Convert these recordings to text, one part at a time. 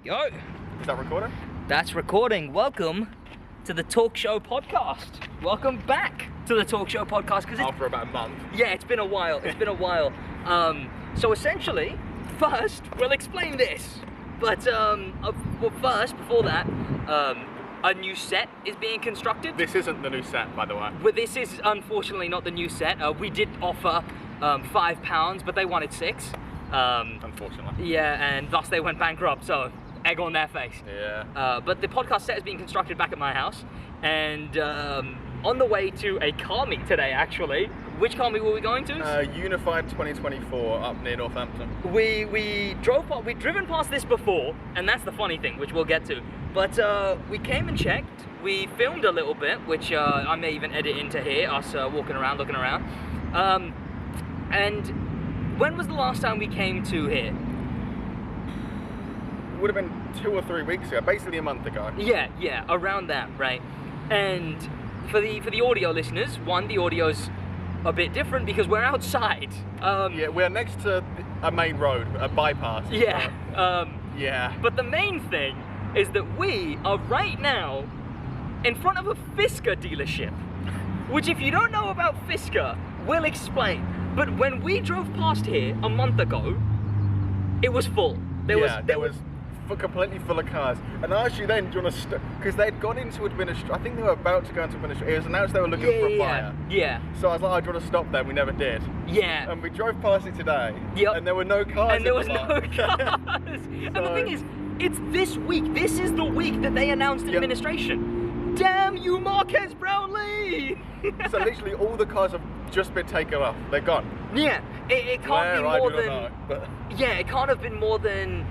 Yo. Is that recording? That's recording. Welcome to the Talk Show Podcast. Welcome back to the Talk Show Podcast. Because after about a month. Yeah, it's been a while. It's been a while. So essentially, first, we'll explain this. But well, first, before that, a new set is being constructed. This isn't the new set, by the way. Well, this is unfortunately not the new set. We did offer £5, but they wanted £6. Unfortunately. Yeah, and thus they went bankrupt, so egg on their face. Yeah. But the podcast set is being constructed back at my house, and on the way to a car meet today, actually. Which car meet were we going to? Unified 2024 up near Northampton. We'd driven past this before, and that's the funny thing, which we'll get to. But we came and checked, we filmed a little bit, which I may even edit into here, us walking around, looking around. And when was the last time we came to here? It would have been 2 or 3 weeks ago, basically a month ago. Yeah, around that, right? And for the audio listeners, the audio's a bit different because we're outside. Yeah, we're next to a main road, a bypass. Yeah. Yeah. But the main thing is that we are right now in front of a Fisker dealership, which if you don't know about Fisker, we'll explain. But when we drove past here a month ago, it was full. There was completely full of cars. And I asked you then, do you want to because they'd gone into administration. I think they were about to go into administration. It was announced they were looking for a buyer. Yeah. So I was like, oh, do you want to stop there? We never did. Yeah. And we drove past it today. Yep. And there were no cars. And there was no cars. And the thing is, it's this week. This is the week that they announced administration. Damn you, Marquez Brownlee! So literally all the cars have just been taken off. They're gone. Yeah. It can't be more than. Yeah, it can't have been more than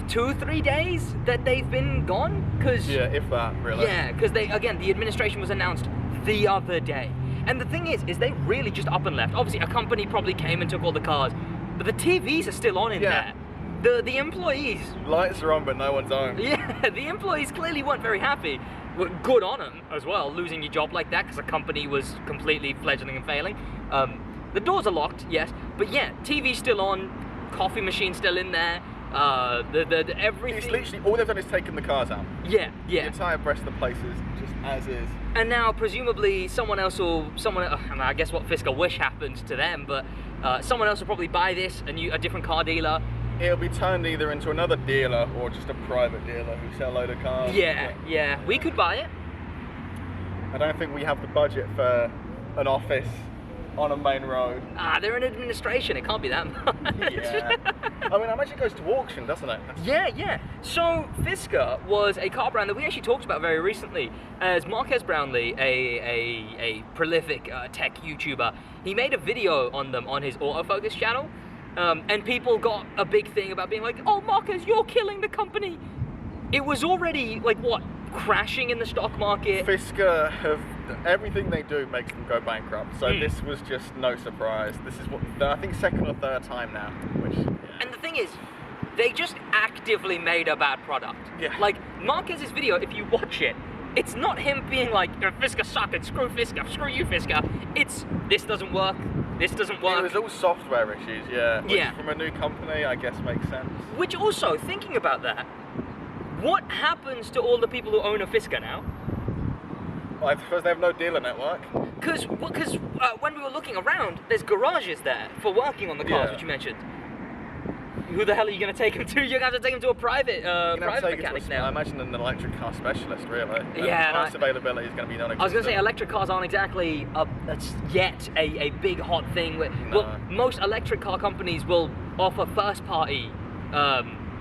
2-3 days that they've been gone, because yeah, if that, really. Yeah, because the administration was announced the other day, and the thing is they really just up and left. Obviously, a company probably came and took all the cars, but the TVs are still on in there. The employees, lights are on, but no one's home. Yeah, the employees clearly weren't very happy. Well, good on them as well, losing your job like that because the company was completely fledgling and failing. The doors are locked, yes, but yeah, TV's still on, coffee machine's still in there. Everything. It's literally all they've done is taken the cars out. Yeah. The entire rest of the place is just as is. And now presumably I guess what Fisker wish happened to them, but someone else will probably buy this, a different car dealer. It'll be turned either into another dealer or just a private dealer who sell a load of cars. Yeah. We could buy it. I don't think we have the budget for an office on a main road. They're in administration, it can't be that much. Yeah. I mean, how much it goes to auction, doesn't it? Yeah. So, Fisker was a car brand that we actually talked about very recently, as Marquez Brownlee, a prolific tech YouTuber, he made a video on them on his autofocus channel, and people got a big thing about being like, oh, Marquez, you're killing the company. It was already, like, what, crashing in the stock market. Fisker everything they do makes them go bankrupt, so this was just no surprise. This is what I think second or third time now. And the thing is, they just actively made a bad product. Yeah. Like Marquez's video, if you watch it, it's not him being like, Fisker sucked and screw Fisker, screw you Fisker. It's this doesn't work. This doesn't work. It was all software issues, yeah. Which from a new company, I guess makes sense. Which also, thinking about that, what happens to all the people who own a Fisker now? Well, I suppose they have no dealer network. Because when we were looking around, there's garages there for working on the cars, which you mentioned. Who the hell are you going to take them to? You're going to have to take them to a private mechanic now. I imagine an electric car specialist, really. Yeah. Parts availability is going to be non-existent. I was going to say, electric cars aren't exactly yet a big hot thing. Well, most electric car companies will offer first-party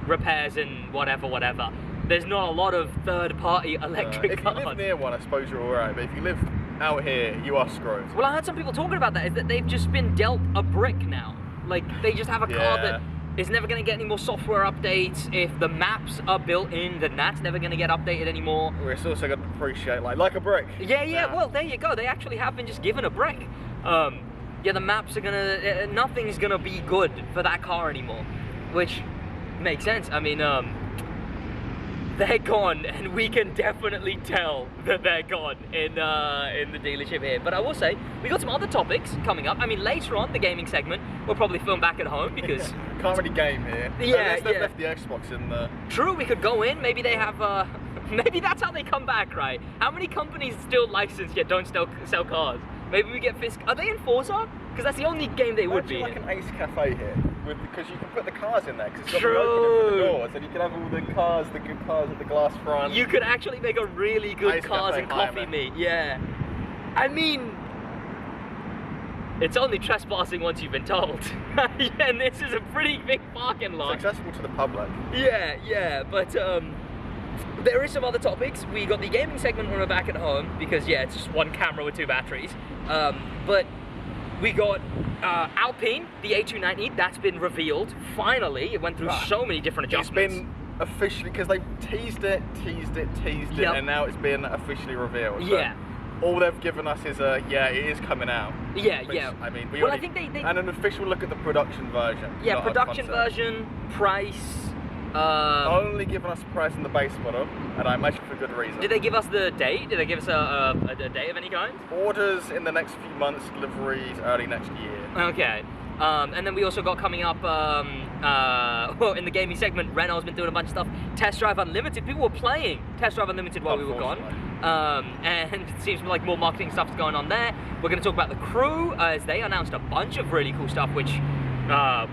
repairs and whatever. There's not a lot of third-party electric cars. If you live near one, I suppose you're alright, but if you live out here, you are screwed. Well, I heard some people talking about that, is that they've just been dealt a brick now. Like, they just have a car that is never going to get any more software updates. If the maps are built in, then that's never going to get updated anymore. It's also going to depreciate like a brick. Yeah, well, there you go. They actually have been just given a brick. The maps are nothing's going to be good for that car anymore, which makes sense. I mean, they're gone, and we can definitely tell that they're gone in the dealership here. But I will say, we got some other topics coming up. I mean, later on, the gaming segment, we'll probably film back at home because... Can't really game here. Yeah, They've left the Xbox in the... True, we could go in, maybe they have... Maybe that's how they come back, right? How many companies still license yet don't still sell cars? Maybe we get Fisker. Are they in Forza? Because that's the only game they would be like in. an Ace Cafe here, because you can put the cars in there, because it's got True. the opening for the doors, and you can have all the cars, the good cars with the glass front. You could actually make a really good Ace cars Cafe and coffee Helmed. meet, yeah. I mean, it's only trespassing once you've been told. And this is a pretty big parking lot. It's accessible to the public. Yeah, but there is some other topics. We got the gaming segment when we're back at home, because yeah, it's just one camera with 2 batteries. But we got Alpine, the A290, that's been revealed, finally. It went through so many different adjustments. It's been officially, because they teased it, and now it's been officially revealed. Yeah. So all they've given us is yeah, it is coming out. Yeah, which, yeah. I mean, I think they... And an official look at the production version. Yeah, not a production concept. version, price... Only given us the price in the base model, and I imagine for good reason. Did they give us the date? Did they give us a date of any kind? Orders in the next few months, deliveries early next year. Okay. And then we also got coming up, well, in the gaming segment, Renault's been doing a bunch of stuff. Test Drive Unlimited. People were playing Test Drive Unlimited while we were gone. And it seems like more marketing stuff's going on there. We're going to talk about the crew, as they announced a bunch of really cool stuff, which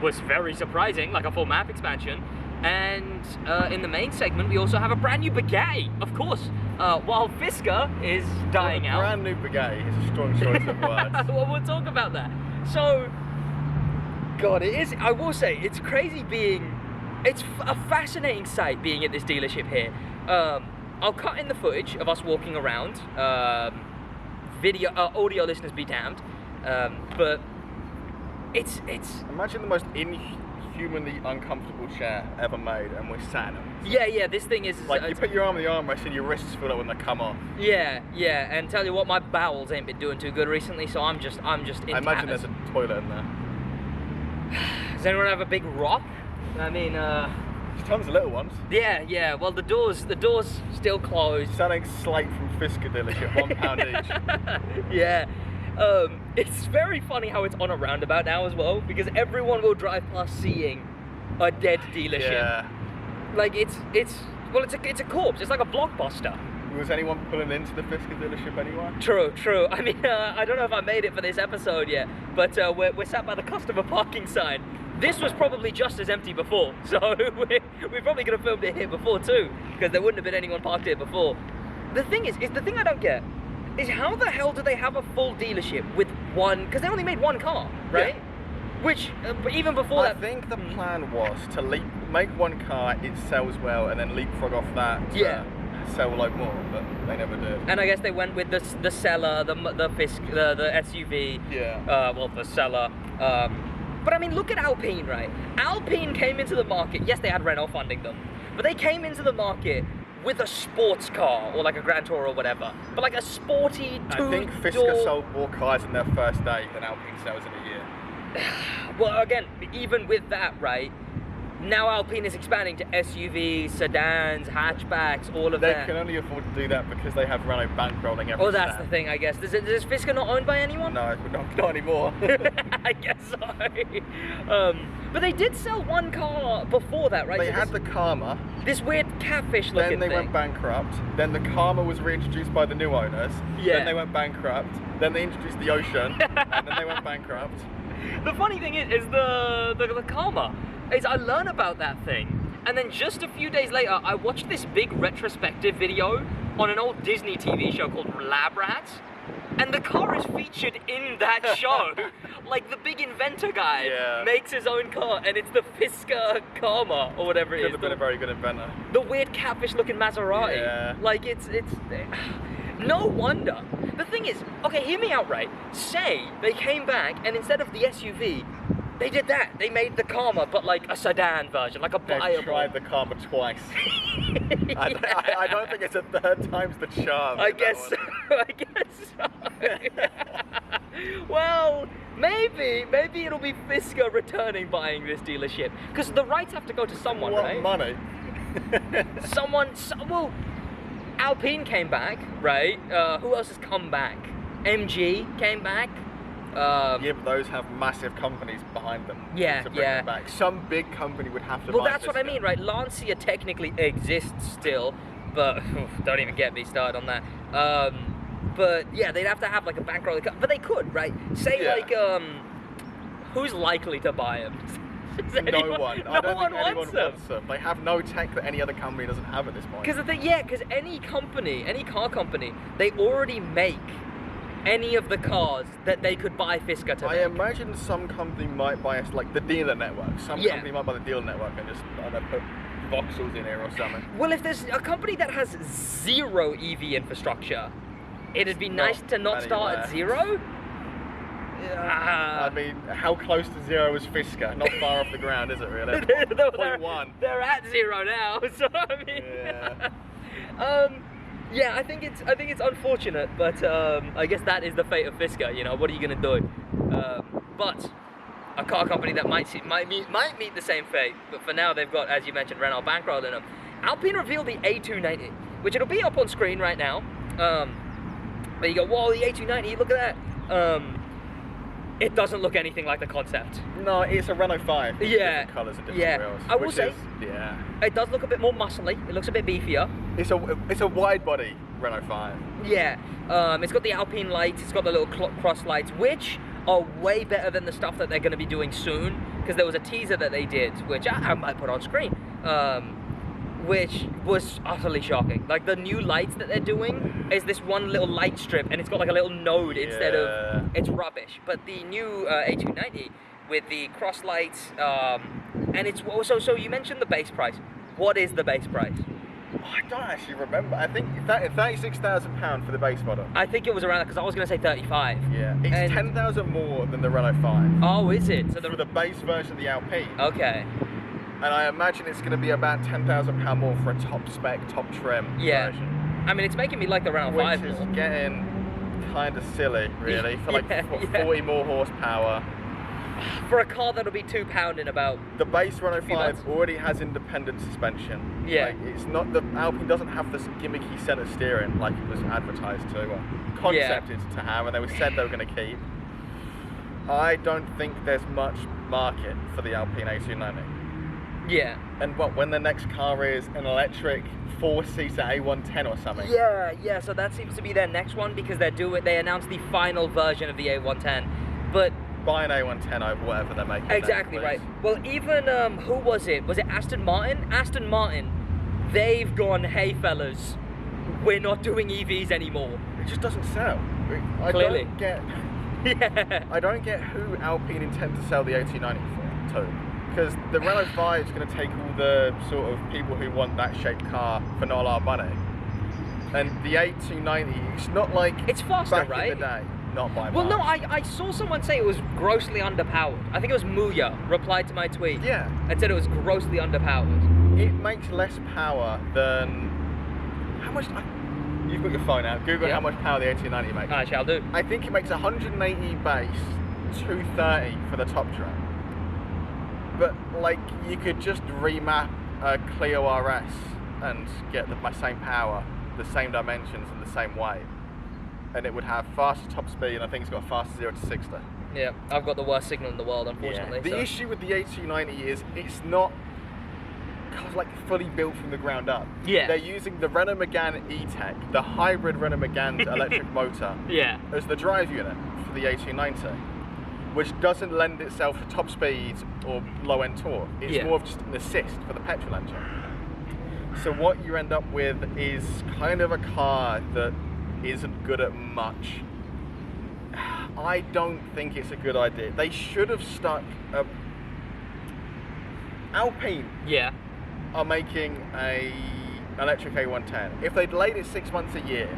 was very surprising, like a full map expansion. And in the main segment, we also have a brand new Bugatti, of course, while Fisker is dying out. Brand new Bugatti is a strong choice of words. Well, we'll talk about that. So, God, it is, I will say, it's crazy being, it's a fascinating sight being at this dealership here. I'll cut in the footage of us walking around, audio listeners be damned, but it's... Imagine the most inhumanly uncomfortable chair ever made, and we're sat in them. Yeah, this thing is... Like, you put your arm in the armrest and your wrists feel like when they come off. Yeah, and tell you what, my bowels ain't been doing too good recently, so I'm just in I imagine tatters. there's a toilet in there. Does anyone have a big rock? I mean, There's tons of little ones. Yeah, well, the doors still closed. Selling slate from Fisker dealership, £1 each. Yeah. It's very funny how it's on a roundabout now as well, because everyone will drive past seeing a dead dealership. Yeah. Like it's a corpse. It's like a blockbuster. Was anyone pulling into the Fisker dealership anyway? True. I mean, I don't know if I made it for this episode yet, but we're sat by the customer parking sign. This was probably just as empty before, so we're probably gonna film it here before too, because there wouldn't have been anyone parked here before. The thing is the thing I don't get is how the hell do they have a full dealership with one, because they only made one car, right? Yeah. Which, even before that... I think the plan was to make one car, it sells well, and then leapfrog off that to sell a lot more, but they never did. And I guess they went with the seller, the SUV, well, the seller. But I mean, look at Alpine, right? Alpine came into the market, yes, they had Renault funding them, but they came into the market with a sports car, or like a Grand Tour or whatever, but like a sporty two-door... I think Fisker sold more cars in their first day than Alpine sells in a year. Well, again, even with that, right, now Alpine is expanding to SUVs, sedans, hatchbacks, all of that. They can only afford to do that because they have Renault bankrolling every that's step. the thing, I guess. Is Fisker not owned by anyone? No, not anymore. I guess so. But they did sell one car before that, right? They had the Karma. This weird catfish looking thing. Then they went bankrupt. Then the Karma was reintroduced by the new owners. Yeah. Then they went bankrupt. Then they introduced the Ocean. And then they went bankrupt. The funny thing is the Karma. I learn about that thing, and then just a few days later, I watched this big retrospective video on an old Disney TV show called Lab Rats, and the car is featured in that show. Like, the big inventor guy makes his own car, and it's the Fisker Karma, or whatever it is. Could have been a very good inventor. The weird catfish-looking Maserati. Yeah. Like, it's... No wonder. The thing is, okay, hear me out, right? Say they came back, and instead of the SUV, they did that. They made the Karma, but like a sedan version, like a buyable. They tried the Karma twice. I don't think it's a third time's the charm. I guess so. Well, maybe it'll be Fisker returning buying this dealership, because the rights have to go to someone, right? Money. Well, Alpine came back, right? Who else has come back? MG came back. Yeah, but those have massive companies behind them. Yeah, to bring them back. Some big company would have to. Well, buy that's what I mean, right? Lancia technically exists still, but don't even get me started on that. But yeah, they'd have to have like a bankroll, but they could, right? Say like, who's likely to buy them? No one. I don't think anyone wants them. They have no tech that any other company doesn't have at this point. Because any company, any car company, they already make any of the cars that they could buy Fisker to make. I imagine some company might buy us, like the dealer network. Some company might buy the dealer network and just, I don't know, put voxels in here or something. Well, if there's a company that has zero EV infrastructure, it'd be nice to not start at zero. I mean, how close to zero is Fisker? Not far off the ground, is it really? 0.1. They're at zero now, so I mean... Yeah, I think it's unfortunate, but I guess that is the fate of Fisker. You know, what are you gonna do? But a car company that might meet the same fate, but for now they've got, as you mentioned, Renault bankrolled in them. Alpine revealed the A290, which it'll be up on screen right now. But you go, whoa, the A290, look at that. It doesn't look anything like the concept. No, it's a Renault 5. Yeah. Different colours and different wheels. I will say, it does look a bit more muscly. It looks a bit beefier. It's a wide body Renault 5. Yeah. It's got the Alpine lights. It's got the little cross lights, which are way better than the stuff that they're going to be doing soon. Because there was a teaser that they did, which I might put on screen. Which was utterly shocking. Like, the new lights that they're doing is this one little light strip, and it's got like a little node instead of, it's rubbish. But the new A290 with the cross lights, and it's also, so you mentioned the base price. What is the base price? I don't actually remember. I think £36,000 for the base model. I think it was around that, because I was going to say 35. Yeah, it's 10,000 more than the Renault 5. Oh, is it? So for the base version of the Alpine. Okay. And I imagine it's going to be about £10,000 more for a top spec, top trim version. I mean, it's making me like the Renault 5 Which is more. getting kind of silly, really, for like 40 more horsepower. For a car that'll be £2 in about... The base Renault 5 already has independent suspension. Yeah. Like, it's not, the Alpine doesn't have this gimmicky centre steering like it was advertised to, or concepted to have, and they said they were going to keep. I don't think there's much market for the Alpine A290. Yeah. And when the next car is an electric 4-seater A110 or something. Yeah, so that seems to be their next one, because they announced the final version of the A110. But buy an A110 over whatever they're making. Exactly right. Well, even who was it? Was it Aston Martin? Aston Martin, they've gone, hey fellas, we're not doing EVs anymore. It just doesn't sell. Clearly. I don't get who Alpine intend to sell the A290 to. Because the Renault 5 is going to take all the sort of people who want that shaped car for not a lot of money. And the A290, it's not like it's faster, back right? in the day. Not by well, much. no, I saw someone say it was grossly underpowered. I think it was Muya replied to my tweet. Yeah. And said it was grossly underpowered. It makes less power than... How much... You've got your phone out. Google how much power the A290 makes. I shall do. I think it makes 180 base, 230 for the top trim. But, like, you could just remap a Clio RS and get the same power, the same dimensions, and the same weight. And it would have faster top speed, and I think it's got faster 0 to 60. Yeah, I've got the worst signal in the world, unfortunately. Yeah. The issue with the A290 is it's not like fully built from the ground up. Yeah. They're using the Renault Megane E-Tech, the hybrid Renault Megane's electric motor, as the drive unit for the A290. Which doesn't lend itself to top speeds or low-end torque. It's more of just an assist for the petrol engine. So what you end up with is kind of a car that isn't good at much. I don't think it's a good idea. They should have stuck Alpine are making a electric A110. If they'd laid it 6 months a year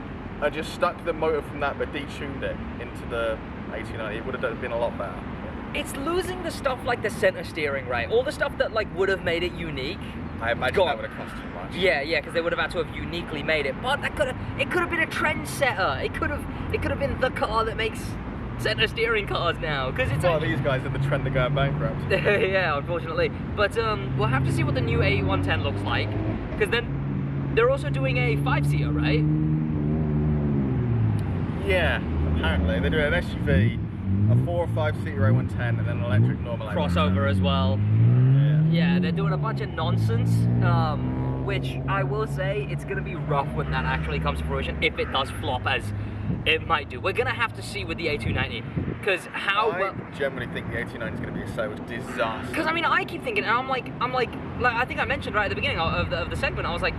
and just stuck the motor from that but detuned it into the A290, it would have been a lot better. It's losing the stuff like the center steering, right? All the stuff that like would have made it unique. I imagine that would have cost too much. Yeah, because they would have had to have uniquely made it. But it could have been a trendsetter. It could have been the car that makes center steering cars now. Because it's these guys are the trend of going bankrupt. Yeah, unfortunately. But we'll have to see what the new A110 looks like. Because then they're also doing a 5-seater, right? Yeah, apparently. They're doing an SUV, a 4 or 5-seater A110, and then an electric normal crossover as well. Yeah, they're doing a bunch of nonsense, which I will say it's going to be rough when that actually comes to fruition, if it does flop as it might do. We're going to have to see with the A290, because I generally think the A290 is going to be a sales disaster. Because I mean, I keep thinking, and I'm like, I think I mentioned right at the beginning of the segment, I was like,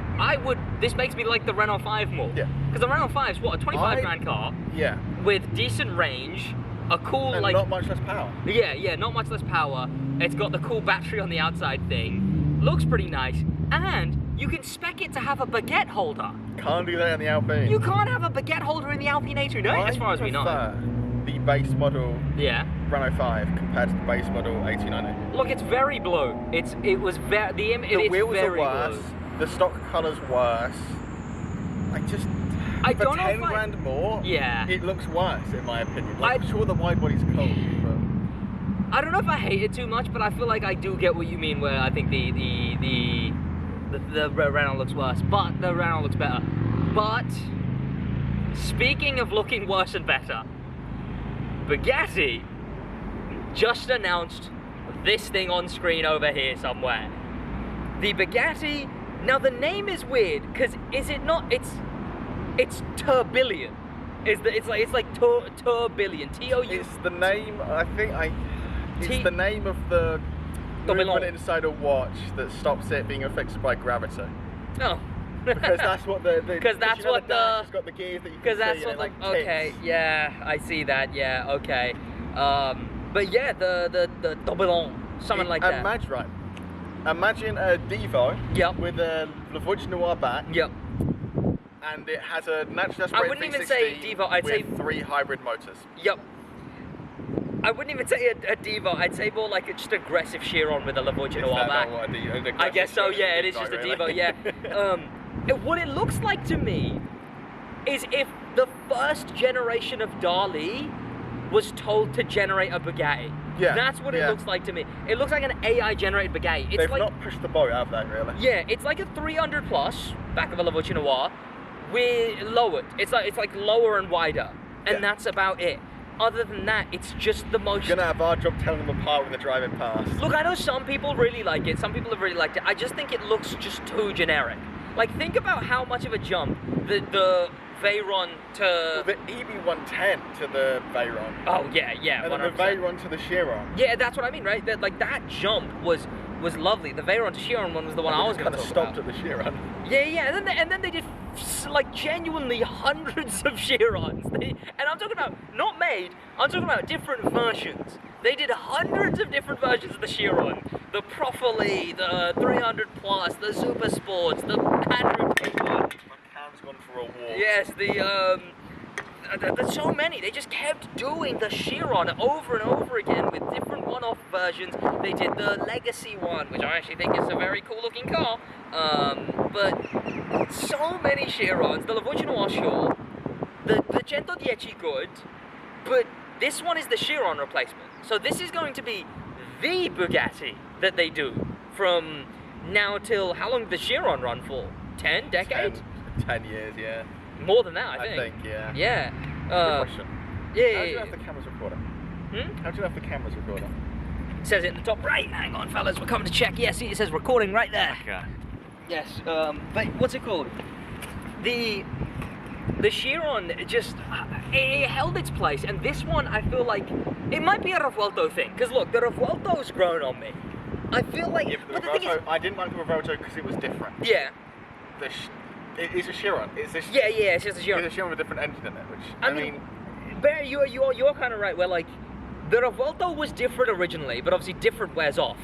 this makes me like the Renault 5 more. Yeah. Because the Renault 5 is what, a 25 grand car? Yeah. With decent range, a cool, and like... not much less power. Yeah, not much less power. It's got the cool battery on the outside thing. Looks pretty nice. And you can spec it to have a baguette holder. Can't do that in the Alpine. You can't have a baguette holder in the Alpine A290, as far as we know. The base model Renault 5 compared to the base model A290. Look, it's very blue. The wheels are worse. Blue. The stock colour's worse. For 10 grand more, it looks worse in my opinion. Like, I'm sure the wide body's cool, but I don't know if I hate it too much, but I feel like I do get what you mean. Where I think the Renault looks worse, but the Renault looks better. But speaking of looking worse and better, Bugatti just announced this thing on screen over here somewhere. The Bugatti. Now the name is weird because is it not? It's Tourbillon. It's like Tourbillon. T-O-U. It's the name. It's the name of the movement inside a watch that stops it being affected by gravity. Oh. Because that's what the because that's what the it's got the gears that you can see. Because that's what like okay, yeah, I see that. Yeah, okay. But yeah, the Tourbillon, something like that. Imagine a Devo with a Lavoie Noir back. Yep. And it has a natural aspirated I wouldn't even say Devo. I'd say 3 hybrid motors. Yep. I wouldn't even say a Devo. I'd say more like just aggressive Chiron with a Lavoie Noir back. I guess so. Yeah, it is just a Devo. Yeah. What it looks like to me is if the first generation of Dali was told to generate a Bugatti. Yeah. That's what it looks like to me. It looks like an AI generated Bugatti. They've not pushed the boat out of that, really. Yeah, it's like a 300 plus back of a Lavoie Noir. We're lowered. It's like lower and wider, and that's about it. Other than that, it's just the most. You're gonna have our job telling them apart when they're driving past. Look, I know some people really like it. Some people have really liked it. I just think it looks just too generic. Like, think about how much of a jump the Veyron to the EB110 to the Veyron. Oh yeah, and then the Veyron to the Chiron. Yeah, that's what I mean, right? That jump was lovely. The Veyron to Chiron one was the one I was going to talk about. Kind of stopped at the Chiron. Yeah, and then they did like genuinely hundreds of Chirons. And I'm talking about not made. I'm talking about different versions. They did hundreds of different versions of the Chiron. The Profile, the 300 plus, the Super Sports, the Andrew Tate one. My cam's gone for a walk. Yes, there's so many. They just kept doing the Chiron over and over again with different one-off versions. They did the Legacy one, which I actually think is a very cool-looking car. But so many Chirons. The Lavoie Noir, sure. The 110 good. But this one is the Chiron replacement. So this is going to be the Bugatti that they do from now till... How long did the Chiron run for? 10 decades? 10 years, yeah. More than that, I think. think, yeah. Yeah. Good question. Yeah. How do you have the cameras recording? How do you have the cameras recording? It says it in the top right. Hang on, fellas, we're coming to check. Yes, it says recording right there. Okay. Yes. But what's it called? The Chiron just it held its place, and this one I feel like it might be a Revuelto thing. Because look, the Revuelto's grown on me. I feel like. Yeah, but the Revuelto, I didn't like the Revuelto because it was different. Yeah. It's a Chiron. Yeah, it's just a Chiron. It's a Chiron with a different engine in it, which I mean, Bear, you're kind of right. Where like the Revuelto was different originally, but obviously different wears off.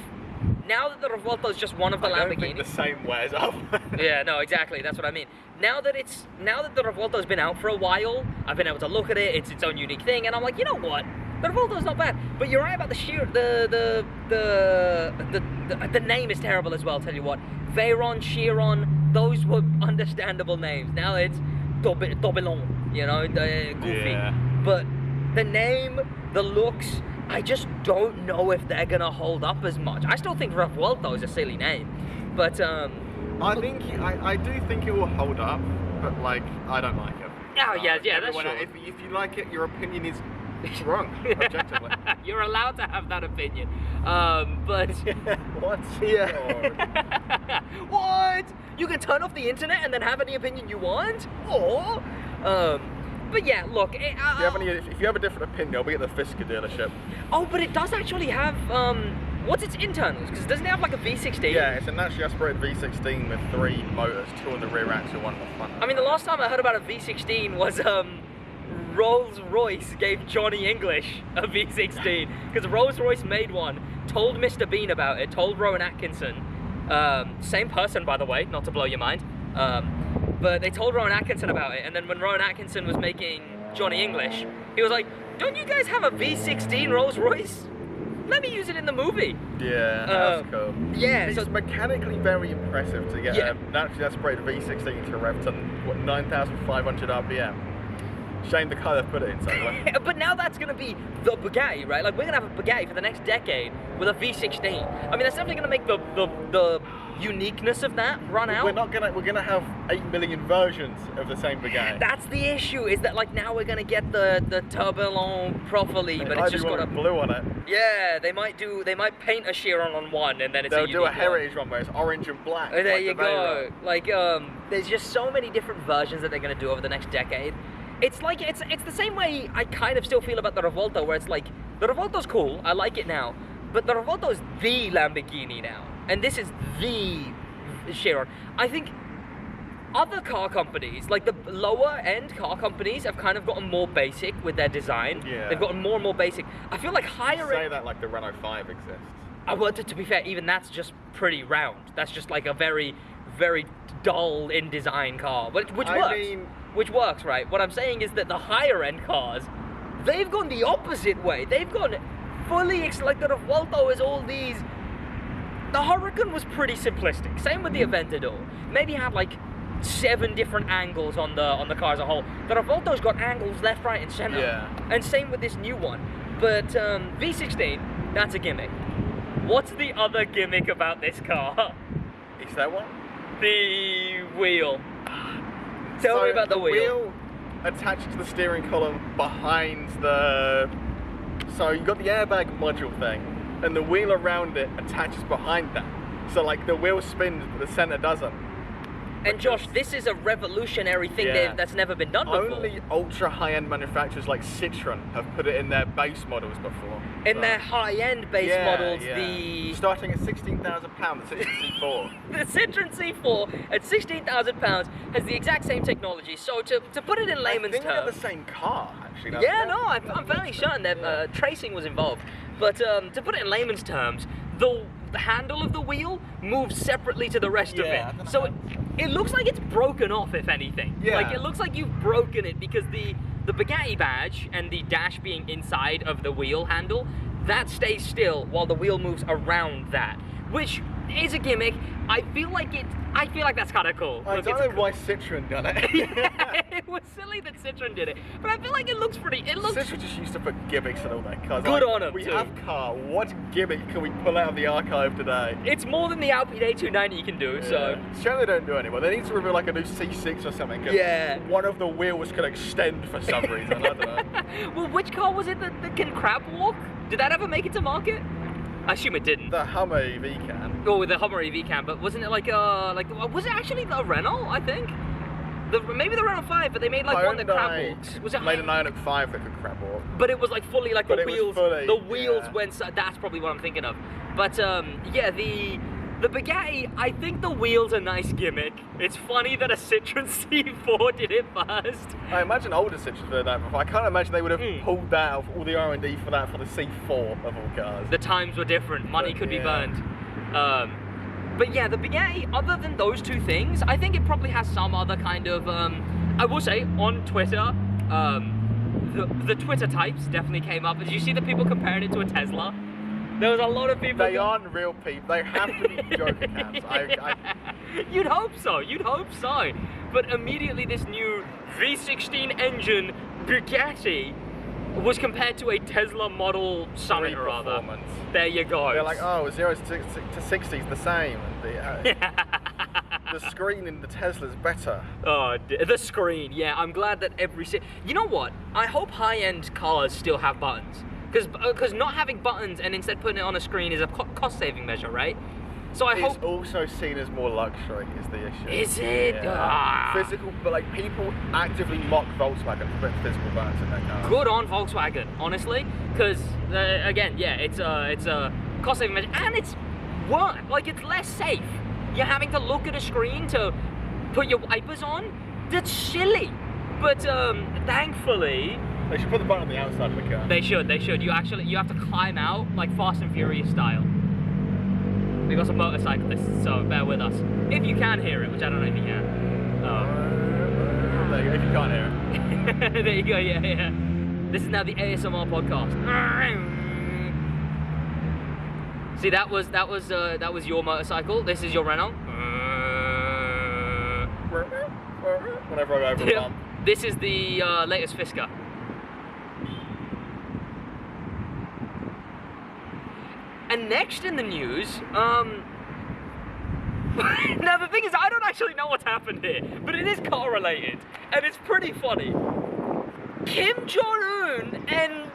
Now that the Revuelto is just one of the Lamborghinis. I don't think the same wears off. Yeah, no, exactly. That's what I mean. Now that the Revuelto's been out for a while, I've been able to look at it. It's its own unique thing, and I'm like, you know what? The Revuelto's not bad. But you're right about the the name is terrible as well. I'll tell you what. Veyron, Chiron, those were understandable names. Now it's Tourbillon, you know, goofy. Yeah. But the name, the looks, I just don't know if they're gonna hold up as much. I still think Revuelto is a silly name, but I do think it will hold up, but like, I don't like it. Oh yeah, that's true. If you like it, your opinion is wrong, objectively. You're allowed to have that opinion, but what's what? You can turn off the internet and then have any opinion you want, or but yeah, look. If you have a different opinion, I'll be at the Fisker dealership. Oh, but it does actually have what's its internals? Because doesn't it have like a V16? Yeah, it's a naturally aspirated V16 with 3 motors, 2 on the rear axle, 1 on the front. I mean, the last time I heard about a V16 was Rolls-Royce gave Johnny English a V16 because Rolls-Royce made one, told Mr. Bean about it, told Rowan Atkinson, same person by the way, not to blow your mind, but they told Rowan Atkinson about it, and then when Rowan Atkinson was making Johnny English, he was like, don't you guys have a V16 Rolls-Royce? Let me use it in the movie. Yeah, that's cool. Yeah, it's mechanically very impressive to get a naturally aspirated V16 to rev to, what, 9,500 RPM. Shame the car they've put it in somewhere. But now that's going to be the Bugatti, right? Like, we're going to have a Bugatti for the next decade with a V16. I mean, that's definitely going to make the uniqueness of that run out. We're going to have 8 million versions of the same Bugatti. That's the issue, is that like now we're going to get the Tourbillon properly, but it's just got a blue on it. Yeah, they might paint a Chiron on one and then they'll do a heritage one where it's orange and black. Oh, there you go. Like there's just so many different versions that they're going to do over the next decade. It's like, it's the same way I kind of still feel about the Revolto, where it's like, the Revolto's cool, I like it now, but the Revolto is the Lamborghini now, and this is the Chiron. I think other car companies, like the lower end car companies, have kind of gotten more basic with their design. Yeah. They've gotten more and more basic. I feel like higher end... say that like the Renault 5 exists. Well, to be fair, even that's just pretty round. That's just like a very, very dull in design car, which works. Which works, right? What I'm saying is that the higher end cars, they've gone the opposite way. They've gone fully, like the Revolto is all these... The Hurricane was pretty simplistic. Same with the Aventador. Maybe had like 7 different angles on the car as a whole. The Revolto's got angles left, right, and center. Yeah. And same with this new one. But V16, that's a gimmick. What's the other gimmick about this car? Is that one? The wheel. Tell me about the wheel. Attached to the steering column behind the... So you've got the airbag module thing, and the wheel around it attaches behind that. So like the wheel spins, but the center doesn't. And Josh, this is a revolutionary thing that's never been done before. Only ultra high-end manufacturers like Citroen have put it in their base models before. In their high-end base models, the... Starting at £16,000, the Citroen C4. The Citroen C4 at £16,000 has the exact same technology. So to put it in layman's terms... I think they're the same car, actually. Yeah, no, I'm fairly certain that tracing was involved. But to put it in layman's terms, the handle of the wheel moves separately to the rest of it. So it looks like it's broken off, if anything. Yeah. Like, it looks like you've broken it because the Bugatti badge and the dash being inside of the wheel handle, that stays still while the wheel moves around that, which is a gimmick. I feel like that's kind of cool. I don't know why Citroen done it. Yeah, it was silly that Citroen did it, but I feel like it looks pretty. Citroen just used to put gimmicks in all their cars. Good on them. We have car. What gimmick can we pull out of the archive today? It's more than the Alpine A290 can do. So certainly don't do anymore. They need to reveal like a new C6 or something. Yeah. One of the wheels can extend for some reason. I don't know. Well, which car was it that can crab walk? Did that ever make it to market? I assume it didn't. The Hummer EV can. Oh, the Hummer EV can, but wasn't it like was it actually the Renault? I think. Maybe the Renault 5, but they made like one that crab walks. Was it made a Ioniq 5 that could crab walk? But it was like fully like the wheels. The wheels went. That's probably what I'm thinking of. But yeah, the Bugatti, I think the wheel's a nice gimmick. It's funny that a Citroen C4 did it first. I imagine older Citroens did that before. I can't imagine they would have pulled that out, all the R&D for that for the C4 of all cars. The times were different. Money could be burned. But yeah, the Bugatti, other than those two things, I think it probably has some other kind of, I will say, on Twitter, the Twitter types definitely came up. Did you see the people comparing it to a Tesla? There was a lot of people... They aren't real people. They have to be Joker cams. You'd hope so. You'd hope so. But immediately this new V16 engine Bugatti was compared to a Tesla Model Summit or other. There you go. They're like, oh, 0 to 60 is the same. the screen in the Tesla's better. Oh, the screen. Yeah, I'm glad that you know what? I hope high-end cars still have buttons. Because not having buttons and instead putting it on a screen is a cost-saving measure, right? So I hope... It's also seen as more luxury is the issue. Is it? Yeah. Physical, but like people actively mock Volkswagen for putting physical buttons in their cars. Good on Volkswagen, honestly, because again, yeah, it's a cost-saving measure, and it's work. Like it's less safe. You're having to look at a screen to put your wipers on. That's silly. But thankfully, they should put the button on the outside of the car. They should. You have to climb out like Fast and Furious style. We got some motorcyclists, so bear with us. If you can hear it, which I don't know if you can. There you go, if you can't hear it. There you go, yeah. This is now the ASMR podcast. See, that was your motorcycle. This is your Renault. Whenever I go over a bump. This is the latest Fisker. And next in the news, now the thing is, I don't actually know what's happened here, but it is car related, and it's pretty funny. Kim Jong-un and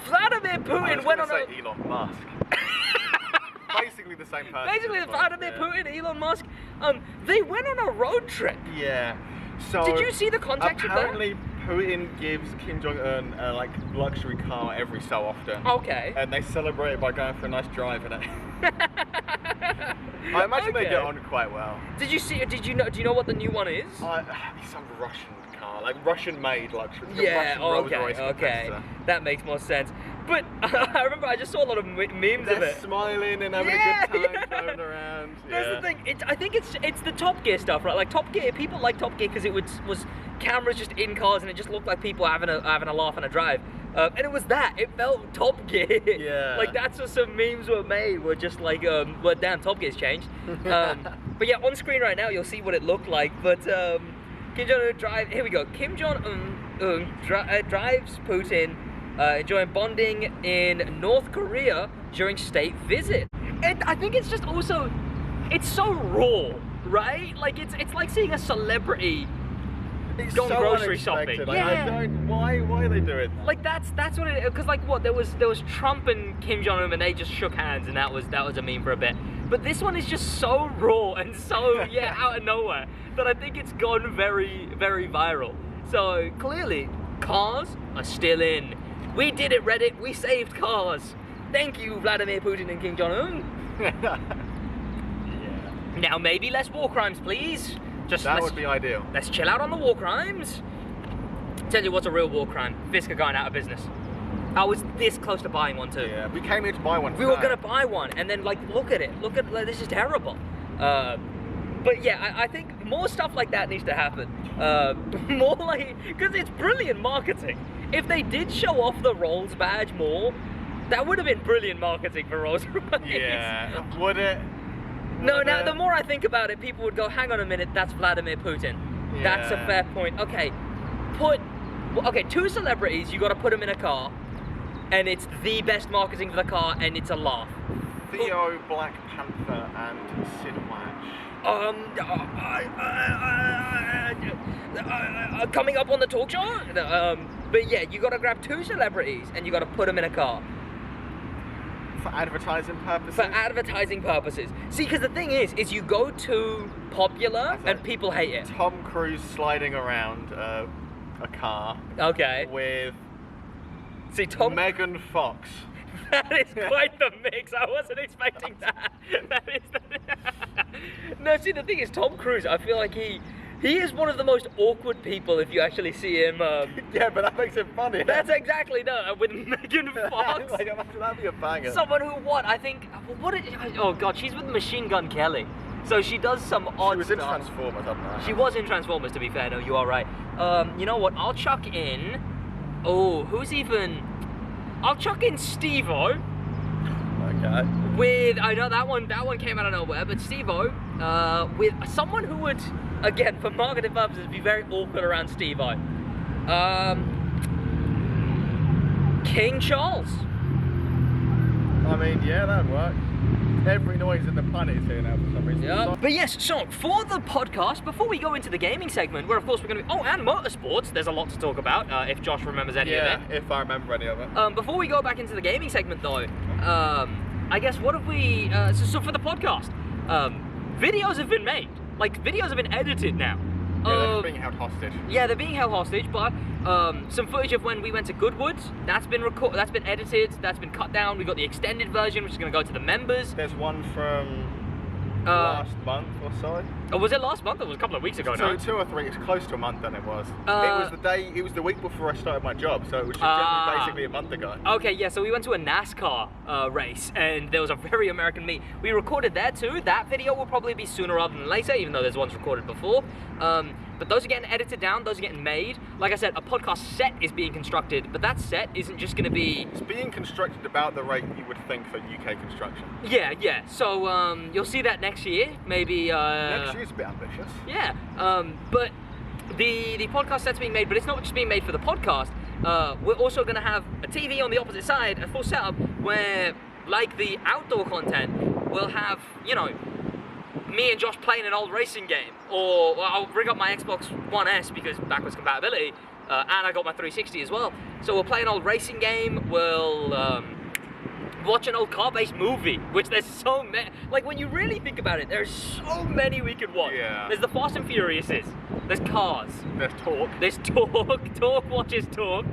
Vladimir Putin went on a... Elon Musk. Basically the same person. Basically, Vladimir Putin, Elon Musk, they went on a road trip. Yeah. So did you see the context of that? Apparently, Putin gives Kim Jong-un a luxury car every so often. Okay. And they celebrate it by going for a nice drive in it. I imagine they get on quite well. Did you see? Do you know what the new one is? Some Russian car, like Russian-made luxury. Yeah. Okay. That makes more sense. But I remember I just saw a lot of memes of it. They're smiling and having a good time going around. That's the thing. I think it's the Top Gear stuff, right? Like Top Gear, people like Top Gear because it was cameras just in cars and it just looked like people having a laugh and a drive. And it was that. It felt Top Gear. Yeah. Like that's what some memes were made. Were just like, well, damn, Top Gear's changed. But yeah, on screen right now you'll see what it looked like. But Kim Jong-un drive. Here we go. Kim Jong-un drives Putin. Enjoying bonding in North Korea during state visit. And I think it's just also, it's so raw, right? Like it's like seeing a celebrity go grocery shopping. Like, yeah. Why are they doing that? Like that's what it is. Because like what there was Trump and Kim Jong-un and they just shook hands and that was a meme for a bit. But this one is just so raw and so out of nowhere that I think it's gone very, very viral. So clearly cars are still in. We did it, Reddit. We saved cars. Thank you, Vladimir Putin and Kim Jong-un. Yeah. Now, maybe less war crimes, please. That would be ideal. Let's chill out on the war crimes. Tell you what's a real war crime. Fisker going out of business. I was this close to buying one too. Yeah, we came here to buy one today. We were going to buy one, and then, like, look at it. Like, this is terrible. But yeah, I think more stuff like that needs to happen. More like, because it's brilliant marketing. If they did show off the Rolls badge more, that would have been brilliant marketing for Rolls-Royce. Yeah, would it? No, now the more I think about it, people would go, hang on a minute, that's Vladimir Putin. Yeah. That's a fair point. Okay, two celebrities, you got to put them in a car, and it's the best marketing for the car, and it's a laugh. Theo, Black Panther, and SidWaj. Coming up on the talk show? But yeah, you gotta grab two celebrities and you gotta put them in a car. For advertising purposes? For advertising purposes. See, because the thing is you go too popular and people hate it. Tom Cruise sliding around a car. Okay. With Megan Fox. That is quite the mix. I wasn't expecting that. No, see, the thing is, Tom Cruise, I feel like he is one of the most awkward people if you actually see him. Yeah, but that makes it funny. That's exactly with Megan Fox. Like, imagine that'd be a banger. Someone who oh god, she's with Machine Gun Kelly. So she does some odd stuff. She was in Transformers, I don't know. She was in Transformers, to be fair. No, you are right. You know what? I'll chuck in. Oh, I'll chuck in Steve-O. Okay. I know that one came out of nowhere, but Steve-O, with someone who would, again, for marketing purposes, be very awkward around Steve-O. King Charles. I mean, yeah, that'd work. Every noise in the planet is here now for some reason. Yeah. But yes, so for the podcast, before we go into the gaming segment, where of course we're going to be, and motorsports, there's a lot to talk about, if Josh remembers any of it. Yeah, if I remember any of it. Before we go back into the gaming segment though, I guess what have we, so for the podcast, videos have been made. Like, videos have been edited now. Yeah, they're being held hostage. Yeah, they're being held hostage, but some footage of when we went to Goodwood, that's been edited, that's been cut down. We got the extended version, which is going to go to the members. There's one from last month or so. Oh, was it last month? It was a couple of weeks ago now. 2 or 3, it's close to a month than it was. It was the week before I started my job, so it was just basically a month ago. Okay, yeah, so we went to a NASCAR race, and there was a very American meet. We recorded there too. That video will probably be sooner rather than later, even though there's ones recorded before. But those are getting edited down, those are getting made. Like I said, a podcast set is being constructed, but that set isn't just going to be... It's being constructed about the rate you would think for UK construction. Yeah. So you'll see that next year, maybe... next year's a bit ambitious. Yeah, but the podcast set's being made, but it's not just being made for the podcast. We're also going to have a TV on the opposite side, a full setup, where, like the outdoor content, we'll have, you know, me and Josh playing an old racing game, or I'll bring up my Xbox One S because backwards compatibility, and I got my 360 as well. So we'll play an old racing game, we'll watch an old car-based movie, which there's so many. Like, when you really think about it, there's so many we could watch. Yeah. There's the Fast and Furiouses, there's Cars. There's Talk. There's Talk, Talk watches Talk.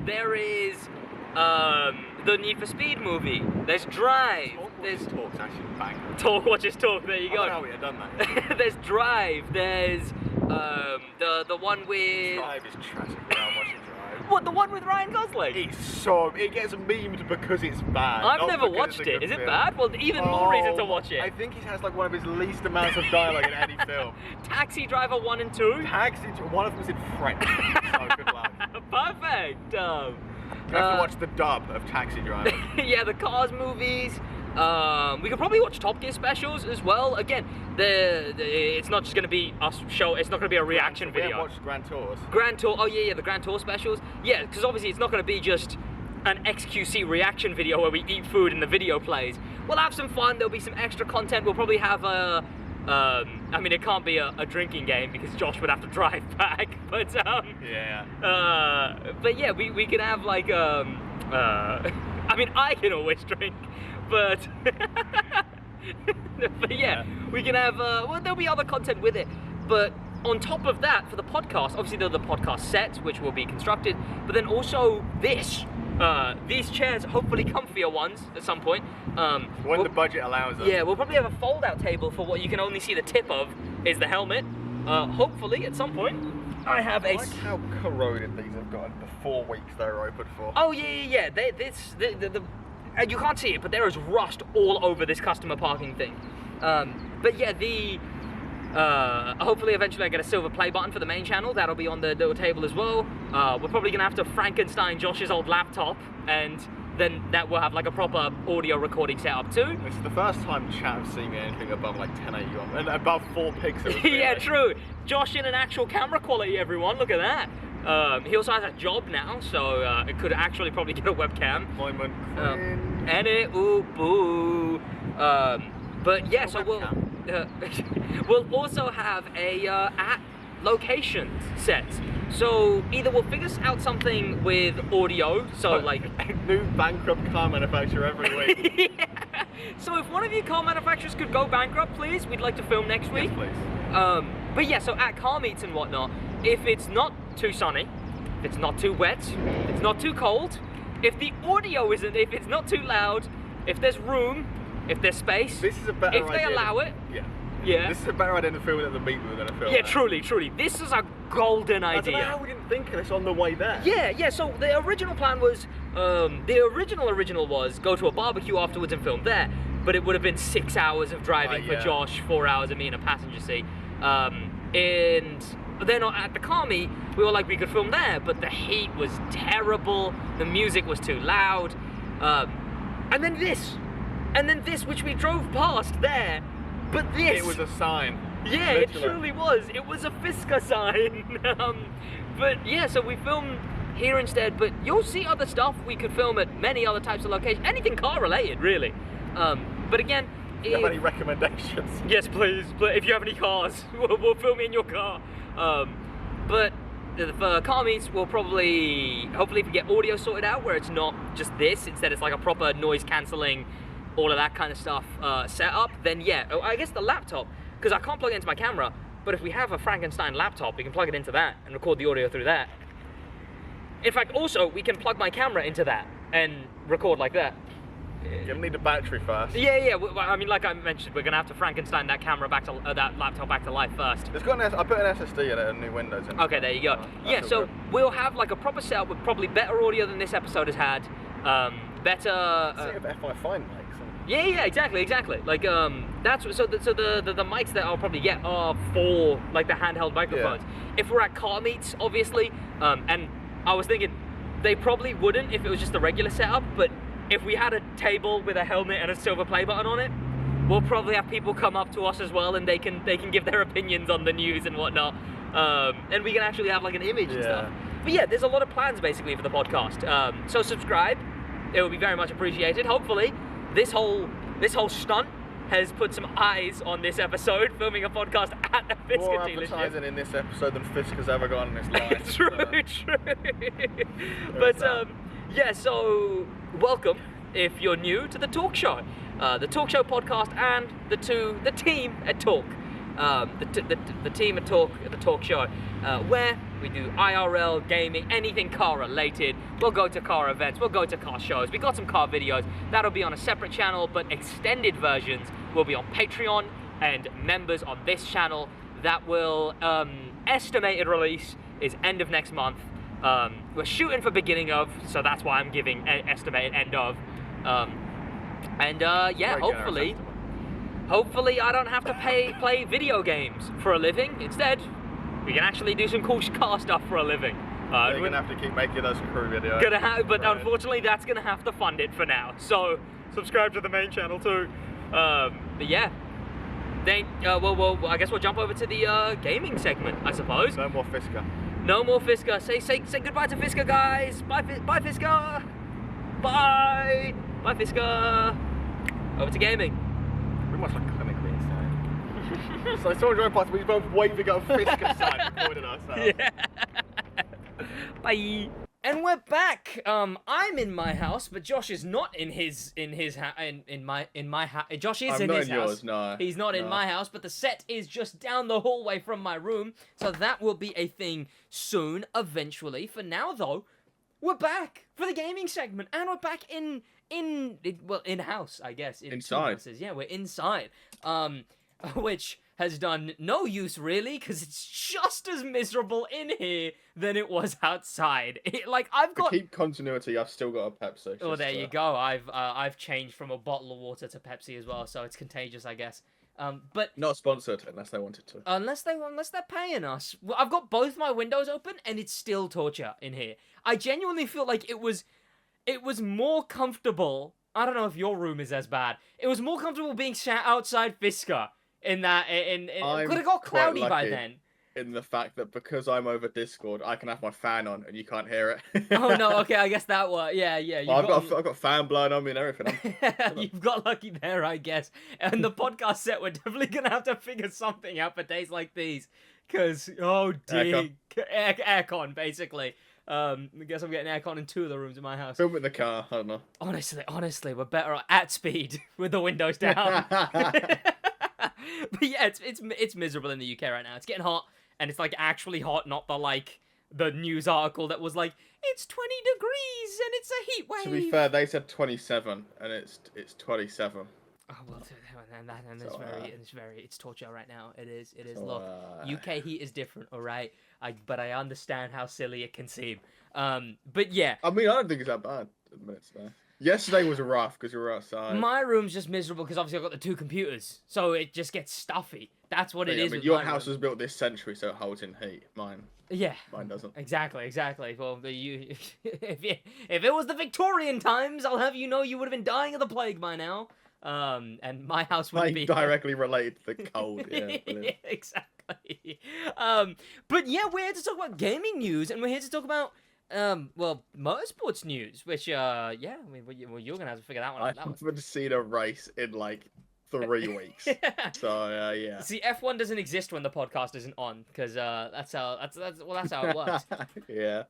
There is the Need for Speed movie. There's Drive. There's Talk's actually Bankrupt. Talk watches Talk. There you go. I don't know how we have done that. There's Drive. There's the one with. Drive is tragic. I'm watching Drive. What, the one with Ryan Gosling? It gets memed because it's bad. I've never watched it. Is it bad? Well, even more reason to watch it. I think he has like one of his least amounts of dialogue in any film. Taxi Driver 1 and 2. One of them is in French. So good luck. Perfect. You have to watch the dub of Taxi Driver. Yeah, the Cars movies. We could probably watch Top Gear specials as well. Again, it's not just going to be us show. It's not going to be a reaction video. We have watched Grand Tours. Grand Tour. Oh yeah, the Grand Tour specials. Yeah, because obviously it's not going to be just an XQC reaction video where we eat food and the video plays. We'll have some fun. There'll be some extra content. We'll probably have a. I mean, it can't be a drinking game because Josh would have to drive back. But yeah. But yeah, we can have like I mean, I can always drink. But yeah, we can have, well, there'll be other content with it. But on top of that, for the podcast, obviously there'll be the podcast set, which will be constructed, but then also these chairs, hopefully comfier ones at some point. When the budget allows us. Yeah, we'll probably have a fold-out table for what you can only see the tip of is the helmet. Hopefully, at some point, I have I like how corroded these have gotten the 4 weeks they were open for. Oh, yeah. You can't see it, but there is rust all over this customer parking thing. But yeah, hopefully eventually I get a silver play button for the main channel. That'll be on the little table as well. We're probably gonna have to Frankenstein Josh's old laptop, and then that will have like a proper audio recording setup too. This is the first time chat have seen anything above like 1080 and above 4 pixels. Yeah, true. Josh in an actual camera quality, everyone. Look at that. He also has a job now, so it could actually probably get a webcam. Employment. And it, ooh, boo. But yeah, so we'll also have a at location set. So either we'll figure out something with audio, so like a new bankrupt car manufacturer every week. Yeah. So if one of you car manufacturers could go bankrupt, please, we'd like to film next week. Yes, please. But yeah, so at car meets and whatnot, if it's not too sunny, if it's not too wet, if it's not too cold, if the audio isn't, if it's not too loud, if there's room, if there's space, this is a better if they allow it. Yeah. This is a better idea than filming at the meet we were going to film. Yeah, truly. This is a golden idea. I don't know how we didn't think of this on the way there. Yeah. So the original plan was, the original was go to a barbecue afterwards and film there, but it would have been 6 hours of driving for Josh, 4 hours of me in a passenger seat. And then at the car meet, we were like, we could film there, but the heat was terrible, the music was too loud, and then this, which we drove past there, but this... It was a sign. Yeah, literally. It truly was. It was a Fisker sign. But yeah, so we filmed here instead, but you'll see other stuff. We could film at many other types of locations, anything car related, really. But again, do you have any recommendations? Yes, please. If you have any cars, we'll film in your car. But for car meets, we'll hopefully, if we get audio sorted out, where it's not just this, instead it's like a proper noise cancelling, all of that kind of stuff set up, then yeah, I guess the laptop, because I can't plug it into my camera, but if we have a Frankenstein laptop, we can plug it into that and record the audio through that. In fact, also, we can plug my camera into that and record like that. You're gonna need a battery first. Yeah. I mean, like I mentioned, we're gonna have to Frankenstein that camera back to that laptop back to life first. It's got I put an SSD in it and new Windows in it. Okay, there you go. Yeah, so we'll have like a proper setup with probably better audio than this episode has had. Better. See if FI Fine mics. Yeah, exactly. Like that's so the mics that I'll probably get are for like the handheld microphones. Yeah. If we're at car meets, obviously, and I was thinking they probably wouldn't if it was just a regular setup, but if we had a table with a helmet and a silver play button on it, we'll probably have people come up to us as well, and they can give their opinions on the news and whatnot, and we can actually have like an image and stuff. But yeah, there's a lot of plans basically for the podcast. So subscribe; it would be very much appreciated. Hopefully, this whole stunt has put some eyes on this episode, filming a podcast at the Fisker More dealership. More advertising in this episode than Fisker's ever got in his life. True. But yeah, so welcome if you're new to the Talk Show, the Talk Show podcast, and the team at Talk, the team at Talk, the Talk Show, where we do IRL gaming, anything car related. We'll go to car events, we'll go to car shows. We got some car videos that'll be on a separate channel, but extended versions will be on Patreon, and members on this channel. That will estimated release is end of next month. We're shooting for beginning of, so that's why I'm giving estimated end of. Yeah, hopefully I don't have to play video games for a living. Instead, we can actually do some cool car stuff for a living. You're gonna have to keep making those crew videos. But unfortunately, that's gonna have to fund it for now. So subscribe to the main channel too. But yeah. Well, I guess we'll jump over to the gaming segment, I suppose. No more Fisker. No more Fisker. Say goodbye to Fisker, guys. Bye Fisker. Bye Fisker. Over to gaming. We must look clinically inside. So someone drove past, we both waving at a Fisker sign, recording ourselves. Yeah. Bye. And we're back. I'm in my house, but Josh is not in my house. Josh is in his house. Yours, no. He's not in my house, but the set is just down the hallway from my room, so that will be a thing soon, eventually. For now, though, we're back for the gaming segment, and we're back in-house, I guess. Inside. Yeah, we're inside. Which has done no use, really, because it's just as miserable in here than it was outside. To keep continuity, I've still got a Pepsi. Oh, there you go. I've changed from a bottle of water to Pepsi as well, so it's contagious, I guess. But not sponsored unless they wanted to. Unless they're paying us. Well, I've got both my windows open, and it's still torture in here. I genuinely feel like it was more comfortable. I don't know if your room is as bad. It was more comfortable being sat outside Fisker. Could have got cloudy by then. In the fact that because I'm over Discord, I can have my fan on and you can't hear it. Oh no, okay, I guess that worked. Yeah. I've got fan blowing on me and everything. You've got lucky there, I guess. And the podcast set, we're definitely gonna have to figure something out for days like these, because aircon basically. I guess I'm getting aircon in 2 of the rooms in my house. Film in the car. I don't know. Honestly, we're better at speed with the windows down. But yeah, it's miserable in the UK right now. It's getting hot, and it's like actually hot, not the news article that was like, it's 20 degrees and it's a heat wave. To be fair, they said 27 and it's 27. Oh well, it's torture right now. It is. Look, UK heat is different, all right. But I understand how silly it can seem. But yeah. I mean, I don't think it's that bad. Admits though. Yesterday was rough because we were outside. My room's just miserable because obviously I've got the 2 computers, so it just gets stuffy. That's what it is. With your my house room. was built this century, so it holds in heat. Mine doesn't. Exactly. Well, if it was the Victorian times, I'll have you know you would have been dying of the plague by now. And my house would be directly related to the cold. Yeah, exactly. But yeah, we're here to talk about gaming news, and we're here to talk about Well, motorsports news, which, yeah, I mean, you're gonna have to figure that one out. I haven't seen a race in, like, 3 weeks. So, yeah. See, F1 doesn't exist when the podcast isn't on, because, that's how it works. Yeah.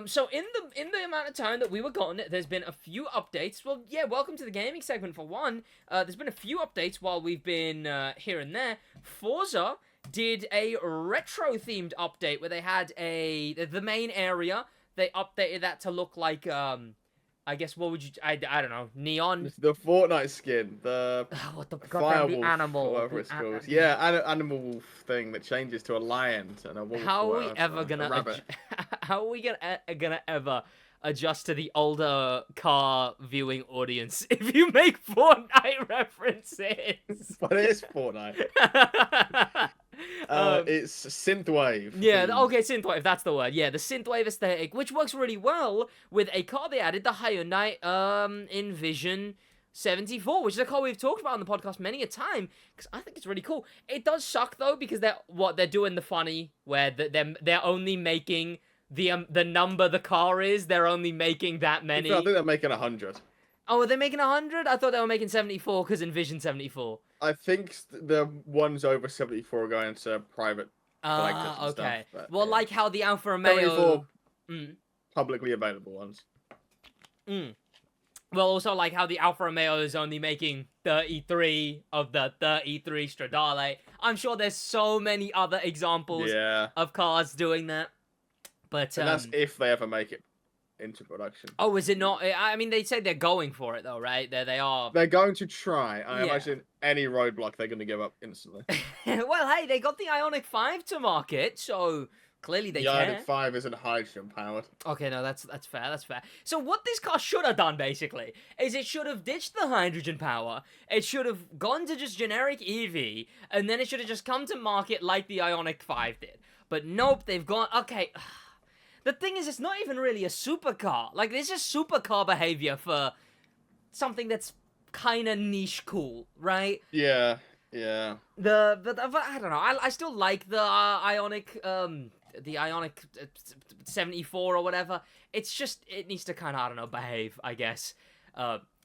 So in the amount of time that we were gone, there's been a few updates. Well, yeah, welcome to the gaming segment for one. There's been a few updates while we've been here and there. Forza did a retro-themed update where they had the main area. They updated that to look like, I guess, what would you... I don't know, neon? It's the Fortnite skin, the what the firewolf, animal. whatever it's called. Yeah, animal thing that changes to a lion and a wolf. How are we ever gonna... How are we gonna ever adjust to the older car viewing audience if you make Fortnite references? But it is Fortnite. It's synthwave. Yeah, okay, synthwave, that's the word. Yeah, the synthwave aesthetic, which works really well with a car they added, the Hyundai Envision 74, which is a car we've talked about on the podcast many a time, because I think it's really cool. It does suck, though, because they're doing the funny, where they're only making the number the car is, they're only making that many. I think they're making 100. Oh, are they making 100? I thought they were making 74 because Envision 74. I think the ones over 74 are going to private collectors and okay. stuff. But, well, yeah. like how the Alfa Romeo... 74 publicly available ones. Well, also like how the Alfa Romeo is only making 33 of the 33 Stradale. I'm sure there's so many other examples of cars doing that. But and that's if they ever make it into production. Oh, is it not? I mean, they say they're going for it, though, right? They are. They're going to try. I imagine any roadblock they're going to give up instantly. Well, hey, they got the Ioniq 5 to market, so clearly they can. The Ioniq 5 isn't hydrogen powered. Okay, no, that's fair. That's fair. So what this car should have done, basically, is it should have ditched the hydrogen power. It should have gone to just generic EV, and then it should have just come to market like the Ioniq 5 did. But nope, they've gone. Okay. The thing is, it's not even really a supercar. Like, this is supercar behavior for something that's kind of niche cool, right? Yeah. But I don't know. I still like the Ioniq 74 or whatever. It's just, it needs to kind of, I don't know, behave, I guess.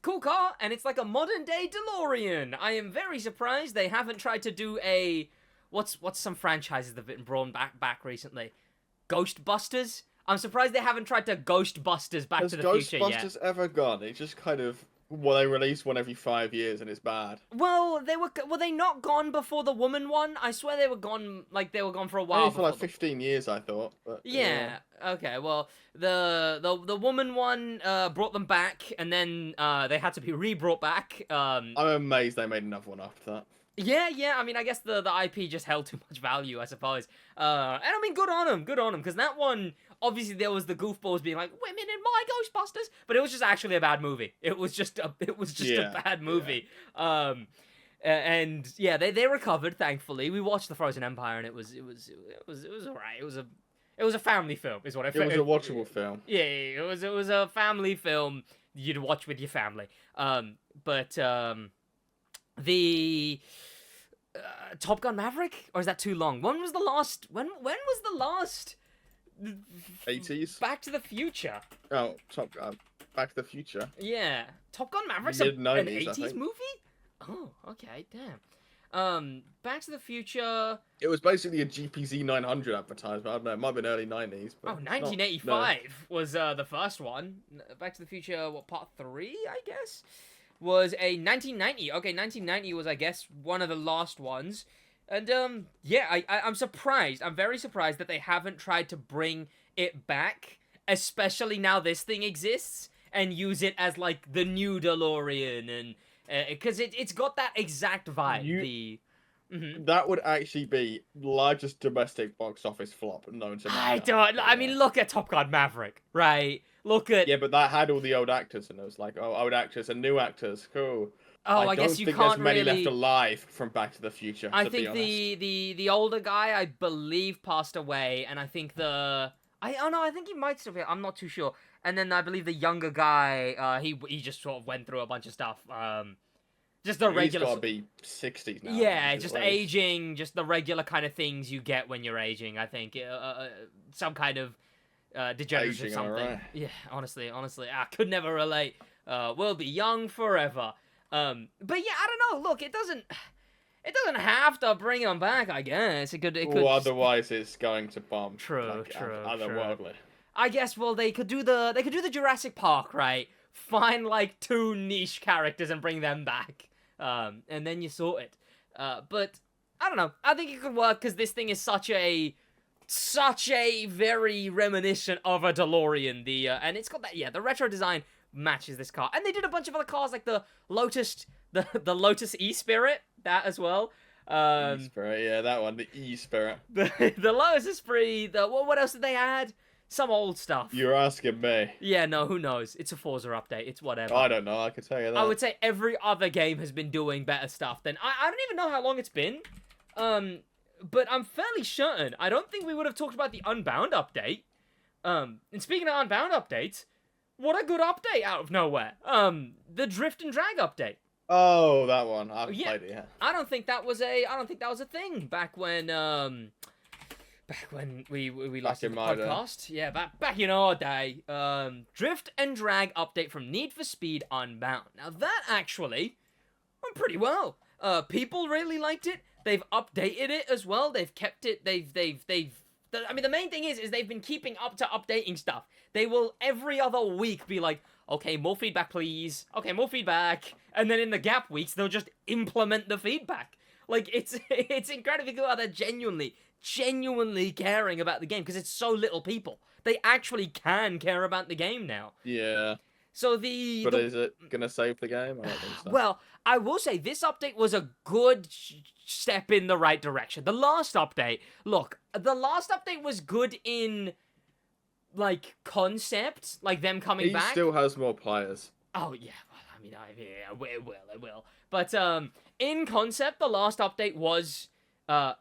Cool car, and it's like a modern-day DeLorean. I am very surprised they haven't tried to do a... What's some franchises that have been brought back recently? Ghostbusters? I'm surprised they haven't tried to Ghostbusters Back to the Future yet. Has Ghostbusters ever gone? It just kind of... Well, they release one every 5 years and it's bad. Well, were they not gone before the woman one? I swear they were gone, like, they were gone for a while. Only for like 15 years, I thought. But, yeah, okay, well, the woman one brought them back, and then they had to be re-brought back. I'm amazed they made another one after that. Yeah, I mean, I guess the IP just held too much value, I suppose. And I mean, good on them, because that one, obviously there was the goofballs being like, women in my Ghostbusters, but it was just actually a bad movie. It was just a bad movie. Yeah. And yeah, they recovered, thankfully. We watched The Frozen Empire, and it was alright. It was a family film, is what I felt. It was a watchable film. Yeah, it was a family film you'd watch with your family. The Top Gun Maverick, or is that too long? When was the last 80s? Back to the Future? Oh, Top Gun Back to the Future. Yeah, Top Gun Maverick's Mid-90s, an 80s movie? Oh, okay, damn. Back to the Future. It was basically a GPZ 900 advertisement. I don't know, it might have been early 90s. But 1985 was the first one. Back to the Future, part 3, I guess? Was a 1990. Okay, 1990 was, I guess, one of the last ones. And, yeah, I'm surprised. I'm very surprised that they haven't tried to bring it back, especially now this thing exists, and use it as, like, the new DeLorean, and, because it's got that exact vibe. That would actually be largest domestic box office flop known to man. I mean, look at Top Gun Maverick, right? Look at... Yeah, but that had all the old actors, and it was like, oh, old actors and new actors, cool. Oh, I guess you can't really... I don't think there's many left alive from Back to the Future, I think the older guy, I believe, passed away, and I think I think he might still be, I'm not too sure. And then I believe the younger guy, he just sort of went through a bunch of stuff, just the regular... He's got to be 60s now. Yeah, just aging, just the regular kind of things you get when you're aging, I think. Some kind of degenerative something. Right. Yeah, honestly, I could never relate. We'll be young forever. But yeah, I don't know. Look, it doesn't have to bring them back. I guess it could. Well, otherwise it's going to bomb. True. Otherworldly. I guess. Well, they could do the Jurassic Park, right? Find like 2 niche characters and bring them back. And then you sort it. But I don't know. I think it could work because this thing is such a very reminiscent of a DeLorean. And it's got that, the retro design matches this car. And they did a bunch of other cars like the Lotus, the Lotus E-Spirit, that as well. E-Spirit, yeah, that one, the E-Spirit. The Lotus Esprit, what else did they add? Some old stuff. You're asking me. Yeah, no, who knows? It's a Forza update. It's whatever. I don't know. I can tell you that. I would say every other game has been doing better stuff than... I don't even know how long it's been. But I'm fairly certain. I don't think we would have talked about the Unbound update. And speaking of Unbound updates, what a good update out of nowhere. The Drift and Drag update. Oh, that one. I've played it, yeah. I don't think that was a thing back when we last did the podcast. Yeah, back in our day. Drift and Drag update from Need for Speed Unbound. Now that actually went pretty well. People really liked it. They've updated it as well. They've kept it. I mean, the main thing is they've been keeping up to updating stuff. They will every other week be like, okay, more feedback, please. Okay, more feedback. And then in the gap weeks, they'll just implement the feedback. Like, it's incredibly cool how they're genuinely caring about the game because it's so little people. They actually can care about the game now. Yeah. So But is it gonna save the game? I don't think so. Well, I will say this update was a good step in the right direction. The last update was good in like concept, like them coming back. He still has more players. Oh yeah, well, I mean, it will. But in concept, the last update was a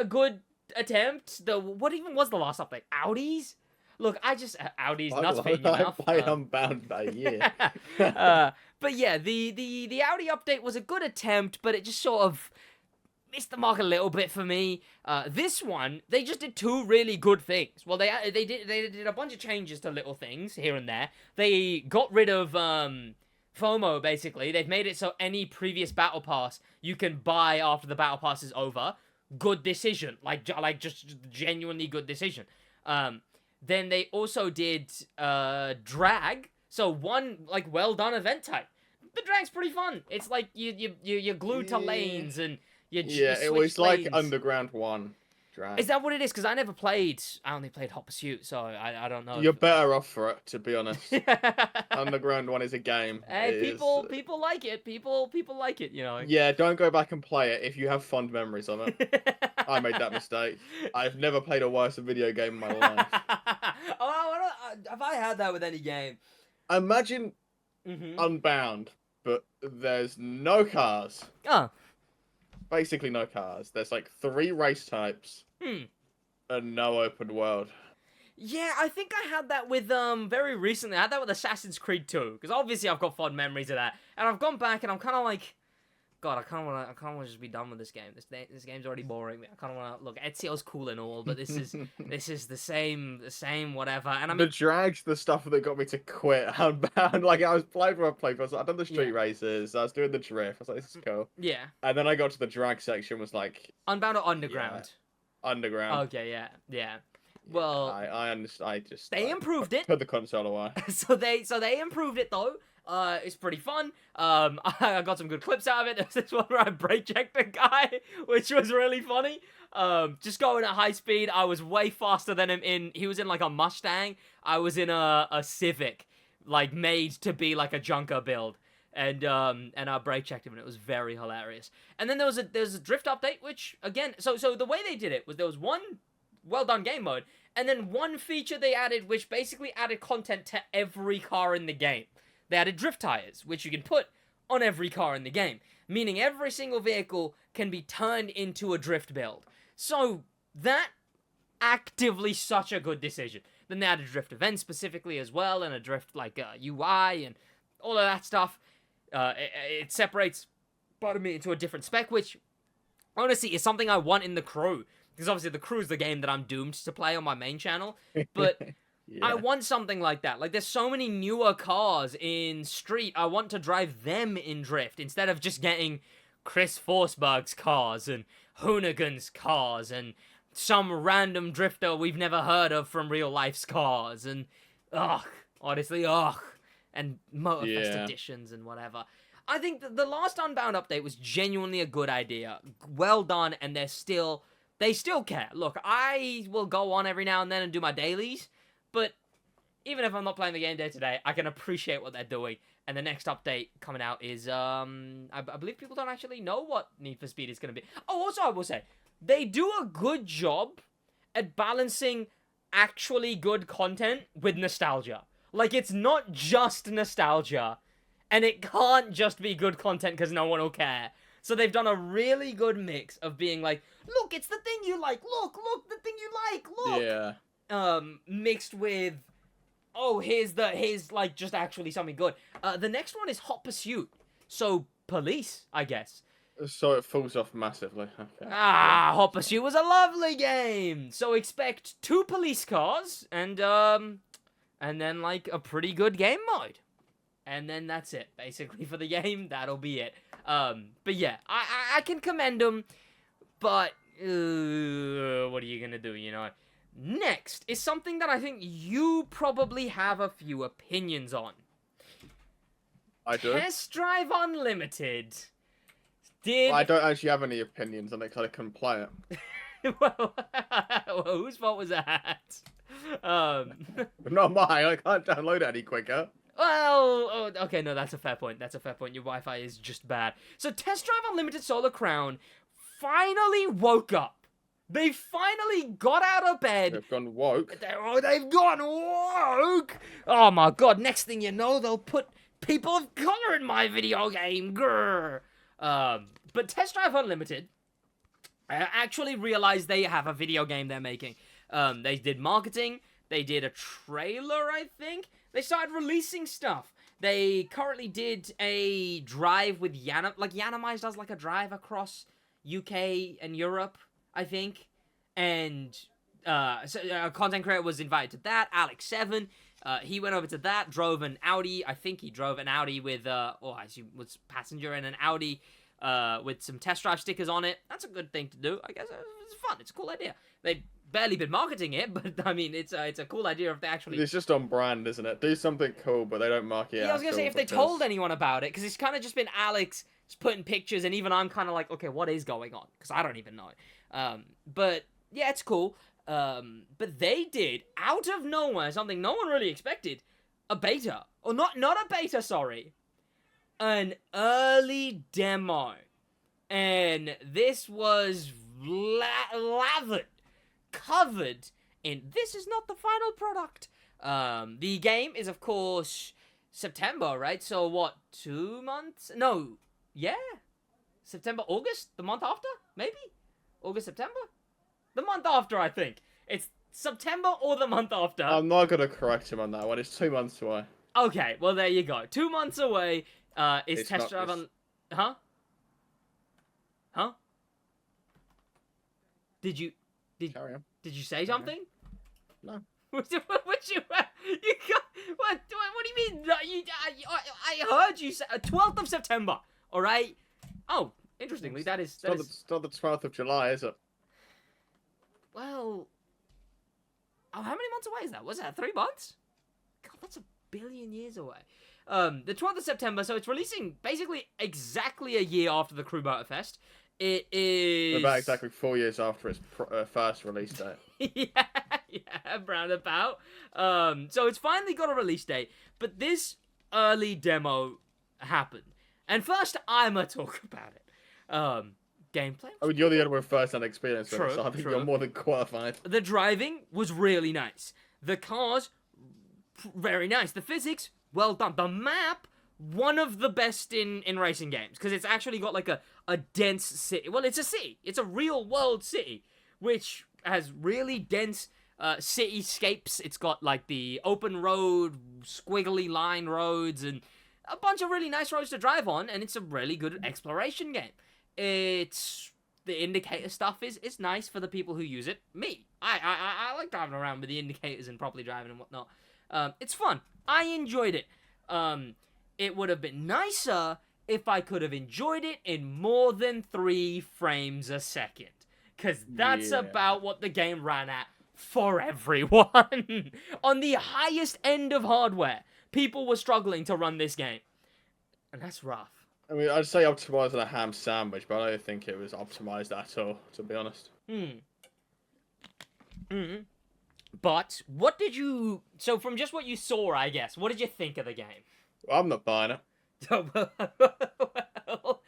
good attempt. What even was the last update? Audis? Look, Audi's nuts being enough. I played Unbound that year. But yeah, the Audi update was a good attempt, but it just sort of missed the mark a little bit for me. This one, they just did 2 really good things. Well, they did a bunch of changes to little things here and there. They got rid of FOMO, basically. They've made it so any previous battle pass you can buy after the battle pass is over. Good decision. Like just genuinely good decision. Then they also did drag. So one like well done event type. The drag's pretty fun. It's like you're glued to lanes and you it was lanes. Like Underground 1 drag. Is that what it is? Because I only played Hot Pursuit, so I don't know. You're better off for it, to be honest. Underground 1 is a game. Hey, people like it. People like it, you know. Yeah, don't go back and play it if you have fond memories of it. I made that mistake. I've never played a worse video game in my life. Have I had that with any game? Imagine Unbound, but there's no cars. Oh. Basically no cars. There's like 3 race types. And no open world. Yeah, I think I had that with, very recently. I had that with Assassin's Creed 2. Because obviously I've got fond memories of that. And I've gone back and I'm kind of like... God, I kind of want to just be done with this game. This game's already boring me. I kind of want to look. Ezio's cool and all, but this is the same whatever. And I mean, the drag's the stuff that got me to quit Unbound. Like I was playing for a playthrough. I'd done the street races. I was doing the drift. I was like, this is cool. Yeah. And then I got to the drag section. Was like Unbound or Underground. Yeah, Underground. Okay. Yeah. Well, I understand. I just they improved it. Put the console away. so they improved it though. It's pretty fun. I got some good clips out of it. There's this one where I brake checked a guy, which was really funny. Just going at high speed. I was way faster than him he was in like a Mustang. I was in a Civic, like made to be like a junker build. And I brake checked him and it was very hilarious. And then there's a drift update, which again, so the way they did it was there was one well done game mode, and then one feature they added, which basically added content to every car in the game. They added drift tires, which you can put on every car in the game, meaning every single vehicle can be turned into a drift build. So that actively such a good decision. Then they added drift events specifically as well, and a drift like UI and all of that stuff. It separates, into a different spec, which honestly is something I want in the crew. because obviously the Crew's the game that I'm doomed to play on my main channel, but I want something like that. Like, there's so many newer cars in Street, I want to drive them in Drift, instead of just getting Chris Forsberg's cars, and Hoonigan's cars, and some random drifter we've never heard of from real life's cars, and, honestly, and Motorfest editions and whatever. I think the last Unbound update was genuinely a good idea. Well done, and they still care. Look, I will go on every now and then and do my dailies, but even if I'm not playing the game day to day, I can appreciate what they're doing. And the next update coming out is, I believe people don't actually know what Need for Speed is going to be. Oh, also I will say, they do a good job at balancing actually good content with nostalgia. Like, it's not just nostalgia, and it can't just be good content because no one will care. So they've done a really good mix of being like, look, it's the thing you like. Look, the thing you like. Look. Yeah. Mixed with, oh, here's like just actually something good. The next one is Hot Pursuit. So police, I guess. So it falls off massively. Okay. Hot Pursuit was a lovely game. So expect 2 police cars and then like a pretty good game mode. And then that's it, basically, for the game. That'll be it. But yeah, I can commend them, but what are you gonna do, you know? Next is something that I think you probably have a few opinions on. I do. Test Drive Unlimited. I don't actually have any opinions on it because I couldn't play it. well, whose fault was that? Not mine. I can't download it any quicker. Well, okay, no, that's a fair point. Your Wi-Fi is just bad. So, Test Drive Unlimited Solar Crown finally woke up. They finally got out of bed. They've gone woke. They've gone woke. Oh my god! Next thing you know, they'll put people of color in my video game. Grr. But Test Drive Unlimited, I actually realized they have a video game they're making. They did marketing. They did a trailer, I think. They started releasing stuff. They currently did a drive with Yanamize does like a drive across UK and Europe, I think. And so a content creator was invited to that, Alex7. He went over to that, drove an Audi. I think he drove an Audi with, he was passenger in an Audi with some test drive stickers on it. That's a good thing to do. I guess it's fun. It's a cool idea. They've barely been marketing it, but I mean, it's a cool idea if they actually... It's just on brand, isn't it? Do something cool, but they don't market it. Yeah, I was going to say, if they told anyone about it, because it's kind of just been Alex putting pictures, and even I'm kind of like, okay, what is going on? Because I don't even know. But, yeah, it's cool. But they did, out of nowhere, something no one really expected, a beta. Or not a beta, sorry. An early demo. And this was covered in, this is not the final product. The game is, of course, September, right? So, what, 2 months? No, yeah. September, August? The month after? Maybe? August, September? The month after, I think. It's September or the month after. I'm not going to correct him on that one. It's 2 months away. Okay, well, there you go. 2 months away. Is Test Drive on... Huh? Huh? Carry on. Did you say something? No. What do you mean? I heard you say 12th of September. All right. Oh, interestingly, it's not the 12th of July, is it? Well, how many months away is that? Was that 3 months? God, that's a billion years away. The 12th of September, so it's releasing basically exactly a year after the Crew Motorfest. It is... About exactly 4 years after its first release date. yeah, round about. So it's finally got a release date, but this early demo happened. And first, I'ma talk about it. Gameplay. I mean, you're the only one with first-hand experience with it, so I think you're more than qualified. The driving was really nice. The cars, very nice. The physics, well done. The map, one of the best in racing games, because it's actually got like a dense city. Well, it's a city. It's a real-world city, which has really dense cityscapes. It's got like the open road, squiggly line roads, and a bunch of really nice roads to drive on, and it's a really good exploration game. It's the indicator stuff is nice for the people who use it. Me, I like driving around with the indicators and properly driving and whatnot. It's fun. I enjoyed it. It would have been nicer if I could have enjoyed it in more than 3 frames a second. Because that's about what the game ran at for everyone. On the highest end of hardware, people were struggling to run this game. And that's rough. I mean, I'd say optimized on a ham sandwich, but I don't think it was optimized at all, to be honest. But, what did you... So, from just what you saw, I guess, what did you think of the game? Well, I'm not buying it. Well,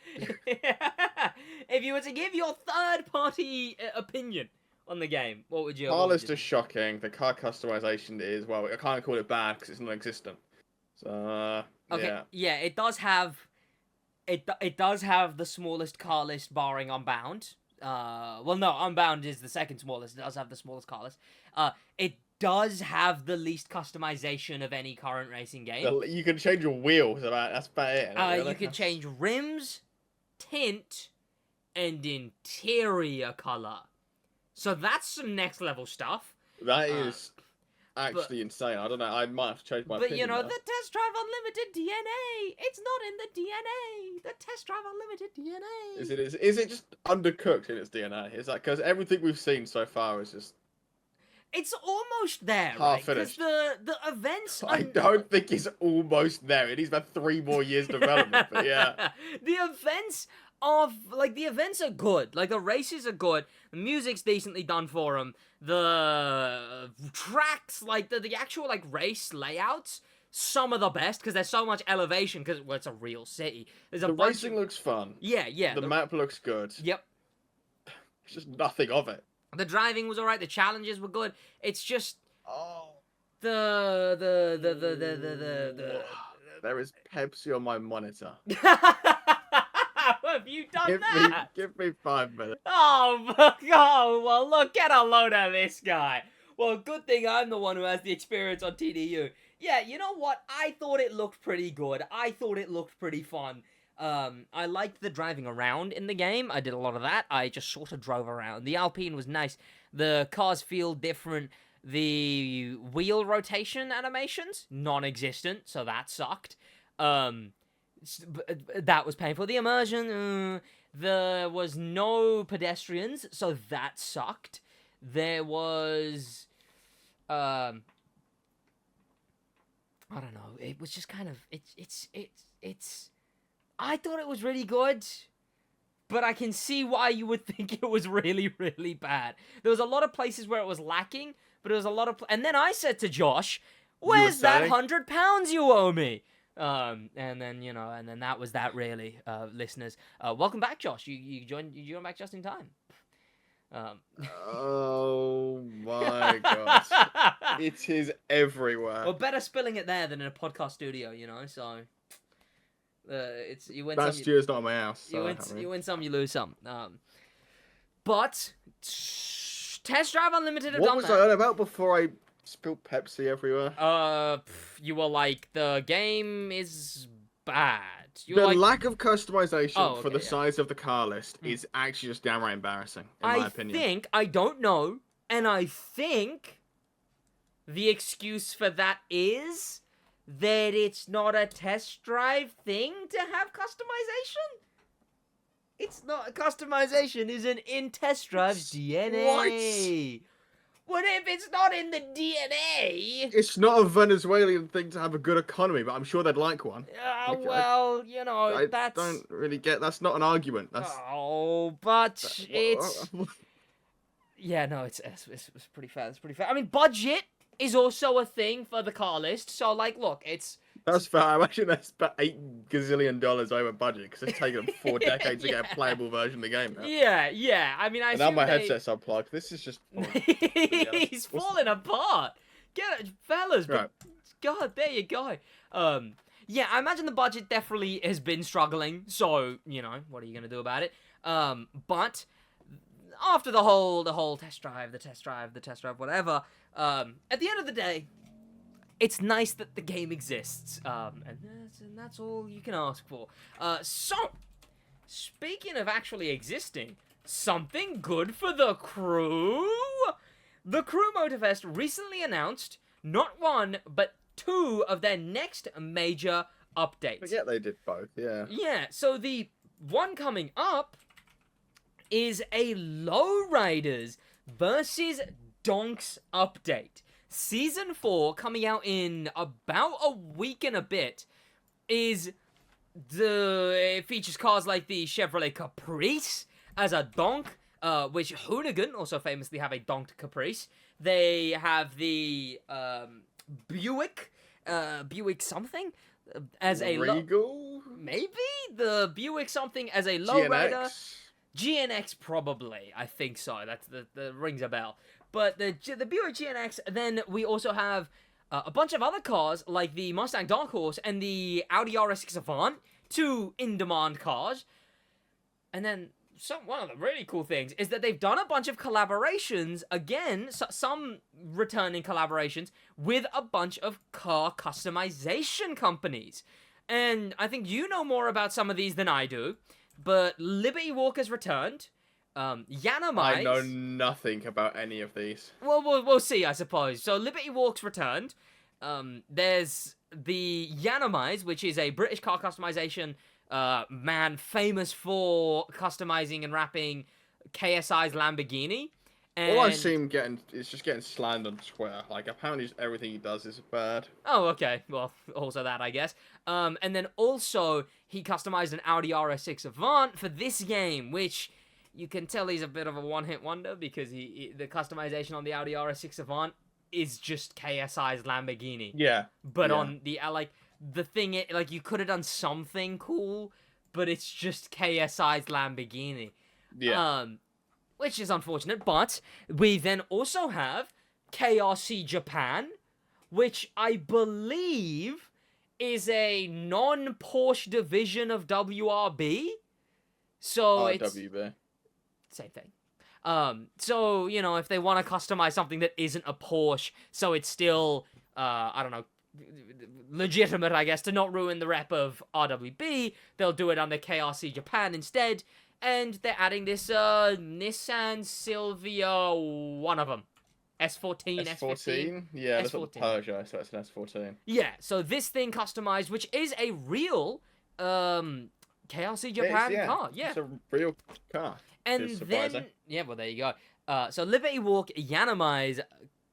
if you were to give your third-party opinion on the game, what would you... Car list is shocking. The car customization is, well, I can't call it bad because it's non-existent. So, okay, yeah, it does have... It does have the smallest car list barring Unbound. Well, no, Unbound is the second smallest. It does have the smallest car list. It does have the least customization of any current racing game. You can change your wheels. That's about it. You can change rims, tint, and interior color. So that's some next level stuff. That is actually insane. I don't know. I might have to change my opinion. But, you know, the Test Drive Unlimited DNA, it's not in the DNA. The Test Drive Unlimited DNA. Is it just undercooked in its DNA? Is that because everything we've seen so far is just... It's almost there, half right? finished. Because the events... I don't think it's almost there. It needs about 3 more years development, but yeah. The events are good. Like, the races are good. The music's decently done for them. The tracks, like, the actual, like, race layouts, some of the best, because there's so much elevation, because, well, it's a real city. The racing looks fun. Yeah. The map looks good. Yep. It's just nothing of it. The driving was alright, the challenges were good. It's just... There is Pepsi on my monitor. Have you done that? Give me 5 minutes. Oh, well, look, get a load of this guy. Well, good thing I'm the one who has the experience on TDU. Yeah, you know what? I thought it looked pretty good. I thought it looked pretty fun. I liked the driving around in the game. I did a lot of that. I just sort of drove around. The Alpine was nice. The cars feel different. The wheel rotation animations, non-existent, so that sucked. That was painful. The immersion, there was no pedestrians, so that sucked. There was, I don't know. It was just kind of, it's. I thought it was really good, but I can see why you would think it was really, really bad. There was a lot of places where it was lacking, but there was a lot of... And then I said to Josh, where's that £100 you owe me? And then that was that, really, listeners. Welcome back, Josh. You joined back just in time. Oh my god. It is everywhere. Well, better spilling it there than in a podcast studio, you know, so... you win that some. Stu's not my house. So you win some, you lose some. But Test Drive Unlimited have done that. What was I on about before I spilled Pepsi everywhere? You were like, the game is bad. The lack of customization for the size of the car list is actually just downright embarrassing, in my opinion. I don't know, and I think the excuse for that is that it's not a test drive thing to have customization? It's not. Customization isn't in test drive's DNA. What if it's not in the DNA? It's not a Venezuelan thing to have a good economy, but I'm sure they'd like one. Well, you know, I don't really get... That's not an argument. That's... It's... Yeah, no, it's pretty fair. It's pretty fair. I mean, budget is also a thing for the car list. So, like, look, it's... That's fair. I imagine that's about $8 gazillion over budget because it's taken them 4 decades to get a playable version of the game now. Yeah. I mean, now my headset's unplugged. This is just... He's falling apart. Get it, fellas. Right. God, there you go. Yeah, I imagine the budget definitely has been struggling. So, you know, what are you going to do about it? But... after the whole test drive, whatever, at the end of the day, it's nice that the game exists, and that's all you can ask for. So, speaking of actually existing, something good for the crew? The Crew Motorfest recently announced not one, but 2 of their next major updates. I forget they did both, yeah. Yeah, so the one coming up is a Lowriders versus Donks update. Season 4, coming out in about a week and a bit, it features cars like the Chevrolet Caprice as a donk, which Hoonigan also famously have a donked Caprice. They have the Buick something as a Regal? maybe the Buick something as a lowrider. GNX probably, I think so. That's the rings a bell. But the Buick GNX. Then we also have a bunch of other cars like the Mustang Dark Horse and the Audi RS6 Avant, 2 in-demand cars. And then one of the really cool things is that they've done a bunch of collaborations, again, some returning collaborations, with a bunch of car customization companies. And I think you know more about some of these than I do, but Liberty Walker's returned. Yanamize... I know nothing about any of these. Well, we'll see, I suppose. So Liberty Walk's returned. There's the Yanamize, which is a British car customization man famous for customizing and wrapping KSI's Lamborghini. And... all I see him getting is just getting slammed on Twitter. Like, apparently just everything he does is bad. Oh, okay. Well, also that, I guess. And then also, he customized an Audi RS6 Avant for this game, which you can tell he's a bit of a one-hit wonder because the customization on the Audi RS6 Avant is just KSI's Lamborghini. Yeah. But on the, the thing, you could have done something cool, but it's just KSI's Lamborghini. Yeah. Which is unfortunate, but we then also have KRC Japan, which I believe is a non-Porsche division of WRB. So it's... WB. Same thing. So, you know, if they want to customize something that isn't a Porsche, so it's still, I don't know, legitimate, I guess, to not ruin the rep of RWB, they'll do it under KRC Japan instead, and they're adding this, Nissan Silvia, one of them. S14, S15? Yeah, that's what the Peugeot, so it's an S14. Yeah, so this thing customized, which is a real, KRC Japan car. Yeah. It's a real car. And then, yeah, well, there you go. So Liberty Walk, Yanamize,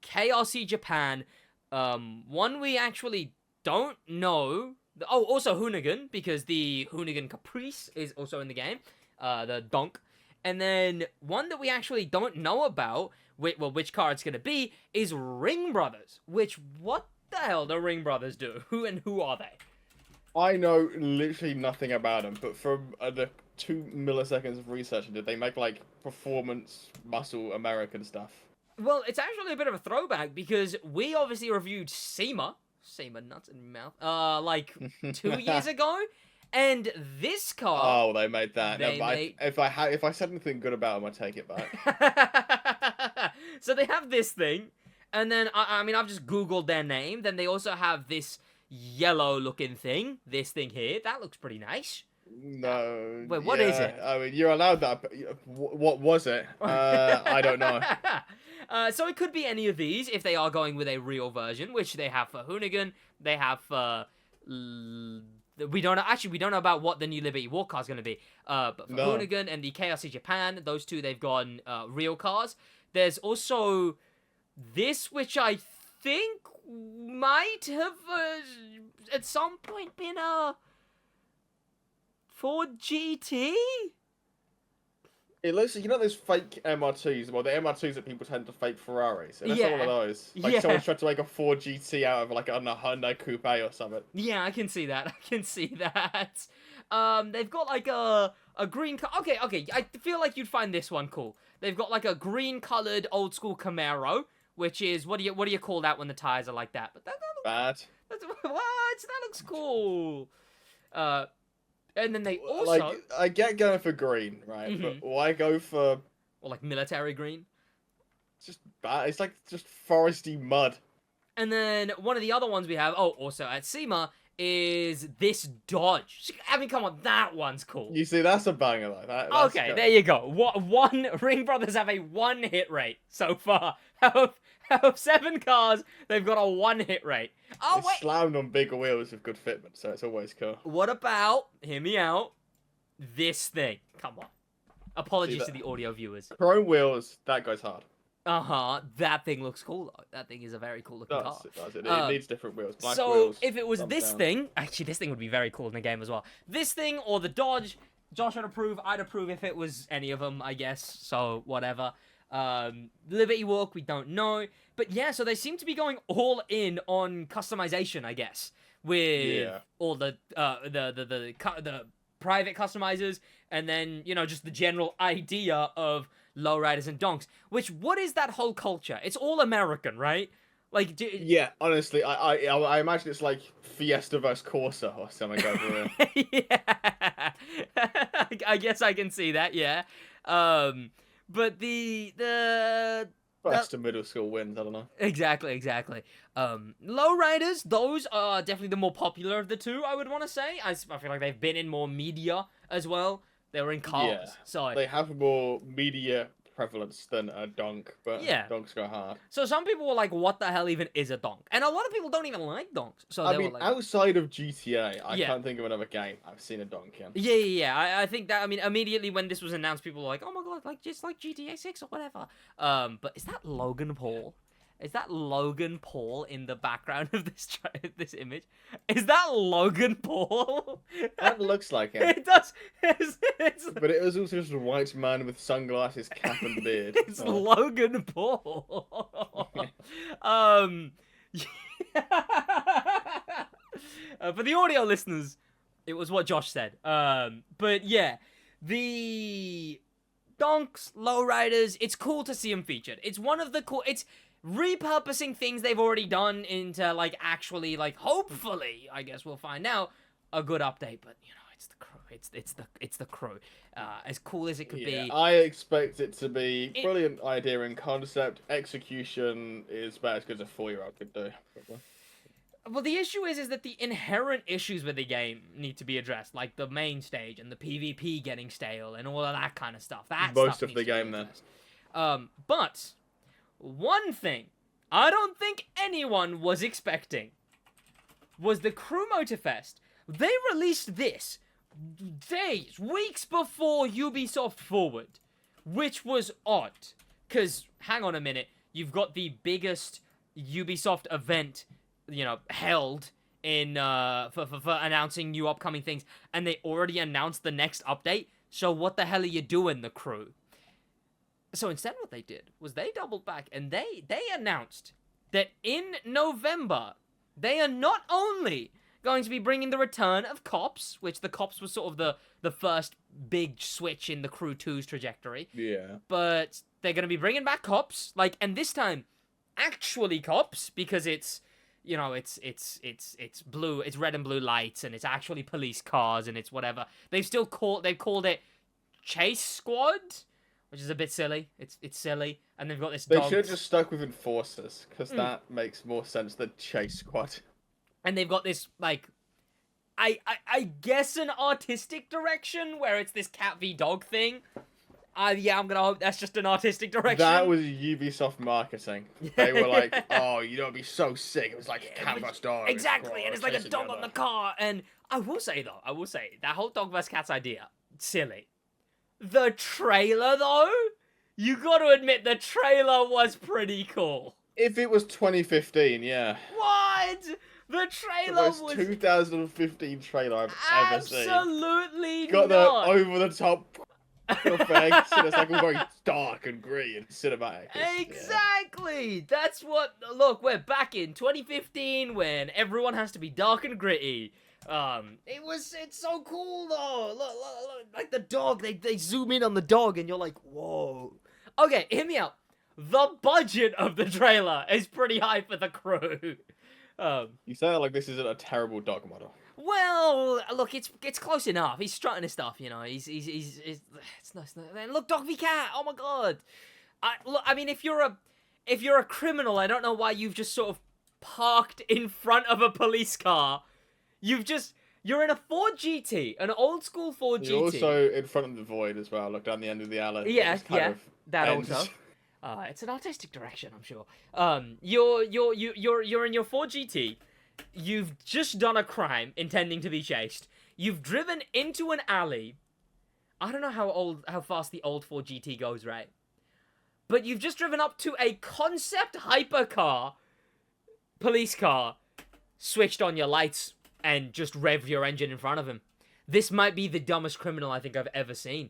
KRC Japan, one we actually don't know. Oh, also Hoonigan, because the Hoonigan Caprice is also in the game, the donk. And then one that we actually don't know about, which car it's going to be, is Ring Brothers, which, what the hell do Ring Brothers do? Who are they? I know literally nothing about them, but from the 2 milliseconds of research I did, they make, like, performance, muscle, American stuff. Well, it's actually a bit of a throwback, because we obviously reviewed SEMA nuts in your mouth, like, 2 years ago, and this car... oh, they made that. If I said anything good about them, I'd take it back. So they have this thing, and then, I mean, I've just Googled their name, then they also have this yellow-looking thing, this thing here, that looks pretty nice. No. Wait, what is it? I mean, you're allowed that. What was it? I don't know. So it could be any of these if they are going with a real version, which they have for Hoonigan. They have for... we don't know about what the new Liberty Walk car is going to be. But for Hoonigan and the KRC Japan, those two, they've gone real cars. There's also this, which I think might have at some point been a Ford GT? It looks like, you know those fake MR2s? Well, the MR2s that people tend to fake Ferraris. And that's one of those. Like, someone's tried to make a Ford GT out of, like, a Hyundai Coupe or something. Yeah, I can see that. They've got, like, a green... Okay, I feel like you'd find this one cool. They've got, like, a green-coloured old-school Camaro, which is... What do you call that when the tyres are like that? But that looks... bad. That looks cool. And then they also... like, I get going for green, right? But why go for... or, like, military green? It's just bad. It's, like, just foresty mud. And then one of the other ones we have... oh, also at SEMA is this Dodge. I mean, come on, that one's cool. You see, that's a banger, though. That's okay, good. There you go. One Ring Brothers have a 1 hit rate so far. Out of 7 cars, they've got a 1 hit rate. Oh, it's wait. slammed on bigger wheels with good fitment, so it's always cool. What about, hear me out, this thing? Come on. Apologies to the audio viewers. Chrome wheels, that goes hard. That thing looks cool, though. That thing is a very cool looking car. It does. It needs different wheels. Black so, wheels, if it was this thing, actually, this thing would be very cool in the game as well. This thing or the Dodge, Josh would approve. I'd approve if it was any of them, I guess. So, whatever. Liberty Walk, we don't know. But yeah, so they seem to be going all in on customization, I guess. With all the private customizers, and then, you know, just the general idea of lowriders and donks. Which, what is that whole culture? It's all American, right? Like, yeah, honestly, I imagine it's like Fiesta versus Corsa or something over there. Yeah, I guess I can see that. Yeah, but the first to middle school wins. I don't know. Exactly. Lowriders, those are definitely the more popular of the two, I would want to say. I feel like they've been in more media as well. They were in cars, so they have more media prevalence than a donk, but donks go hard. So some people were like, what the hell even is a donk? And a lot of people don't even like donks. So I mean, were like, outside of GTA, I can't think of another game I've seen a donk in. Yeah. I think that, I mean, immediately when this was announced, people were like, oh my god, like just like GTA 6 or whatever. But is that Logan Paul? Is that Logan Paul in the background of this image? Is that Logan Paul? That looks like him. It does. But it was also just a white man with sunglasses, cap, and beard. It's Logan Paul. For the audio listeners, it was what Josh said. But yeah, the donks, lowriders, it's cool to see them featured. It's one of the cool. It's repurposing things they've already done into, like, actually, like, hopefully, I guess we'll find out, a good update. But, you know, it's the crew. It's the crew. As cool as it could be. I expect it to be brilliant idea and concept. Execution is about as good as a 4-year-old could do. Well, the issue is that the inherent issues with the game need to be addressed, like the main stage and the PvP getting stale and all of that kind of stuff. Most of the game, then. But one thing I don't think anyone was expecting was the Crew Motorfest. They released this weeks before Ubisoft Forward, which was odd. Because, hang on a minute, you've got the biggest Ubisoft event, you know, held in for announcing new upcoming things, and they already announced the next update. So what the hell are you doing, the Crew? So instead what they did was they doubled back and they announced that in November, they are not only going to be bringing the return of Cops, which the Cops was sort of the first big switch in the Crew 2's trajectory. Yeah. But they're going to be bringing back Cops, like, and this time, actually Cops, because it's, you know, it's blue, it's red and blue lights, and it's actually police cars, and it's whatever. They've called it Chase Squad, which is a bit silly. It's silly, and they've got this. They should have just stuck with Enforcers, because that makes more sense than Chase Squad. And they've got this, like, I guess an artistic direction where it's this cat v dog thing. Yeah, I'm gonna hope that's just an artistic direction. That was Ubisoft marketing. They were like, oh, you know, it'd be so sick. It was like cat vs dog. Exactly, and it's like a dog on the car. And I will say, that whole dog vs cats idea, silly. The trailer, though, you gotta admit, the trailer was pretty cool. If it was 2015, yeah. What? The trailer was 2015 trailer I've ever seen. Absolutely got not. The over-the-top effects, and it's like all very dark and gritty and cinematic. Exactly. Yeah. That's what. Look, we're back in 2015 when everyone has to be dark and gritty. It's so cool though. Look, like the dog. They zoom in on the dog, and you're like, whoa. Okay, hear me out. The budget of the trailer is pretty high for the Crew. You sound like this isn't a terrible dog model. Well, look, it's close enough. He's strutting his stuff, you know. He's it's nice. And look, dog v cat. Oh my god. I mean, if you're a criminal, I don't know why you've just sort of parked in front of a police car. You're in a Ford GT, an old school Ford GT. You're also in front of the void as well. Look down the end of the alley. Yeah, that ends. also. It's an artistic direction, I'm sure. You're in your Ford GT. You've just done a crime, intending to be chased. You've driven into an alley. I don't know how fast the old Ford GT goes, right? But you've just driven up to a concept hypercar, police car, switched on your lights, and just revved your engine in front of him. This might be the dumbest criminal I think I've ever seen.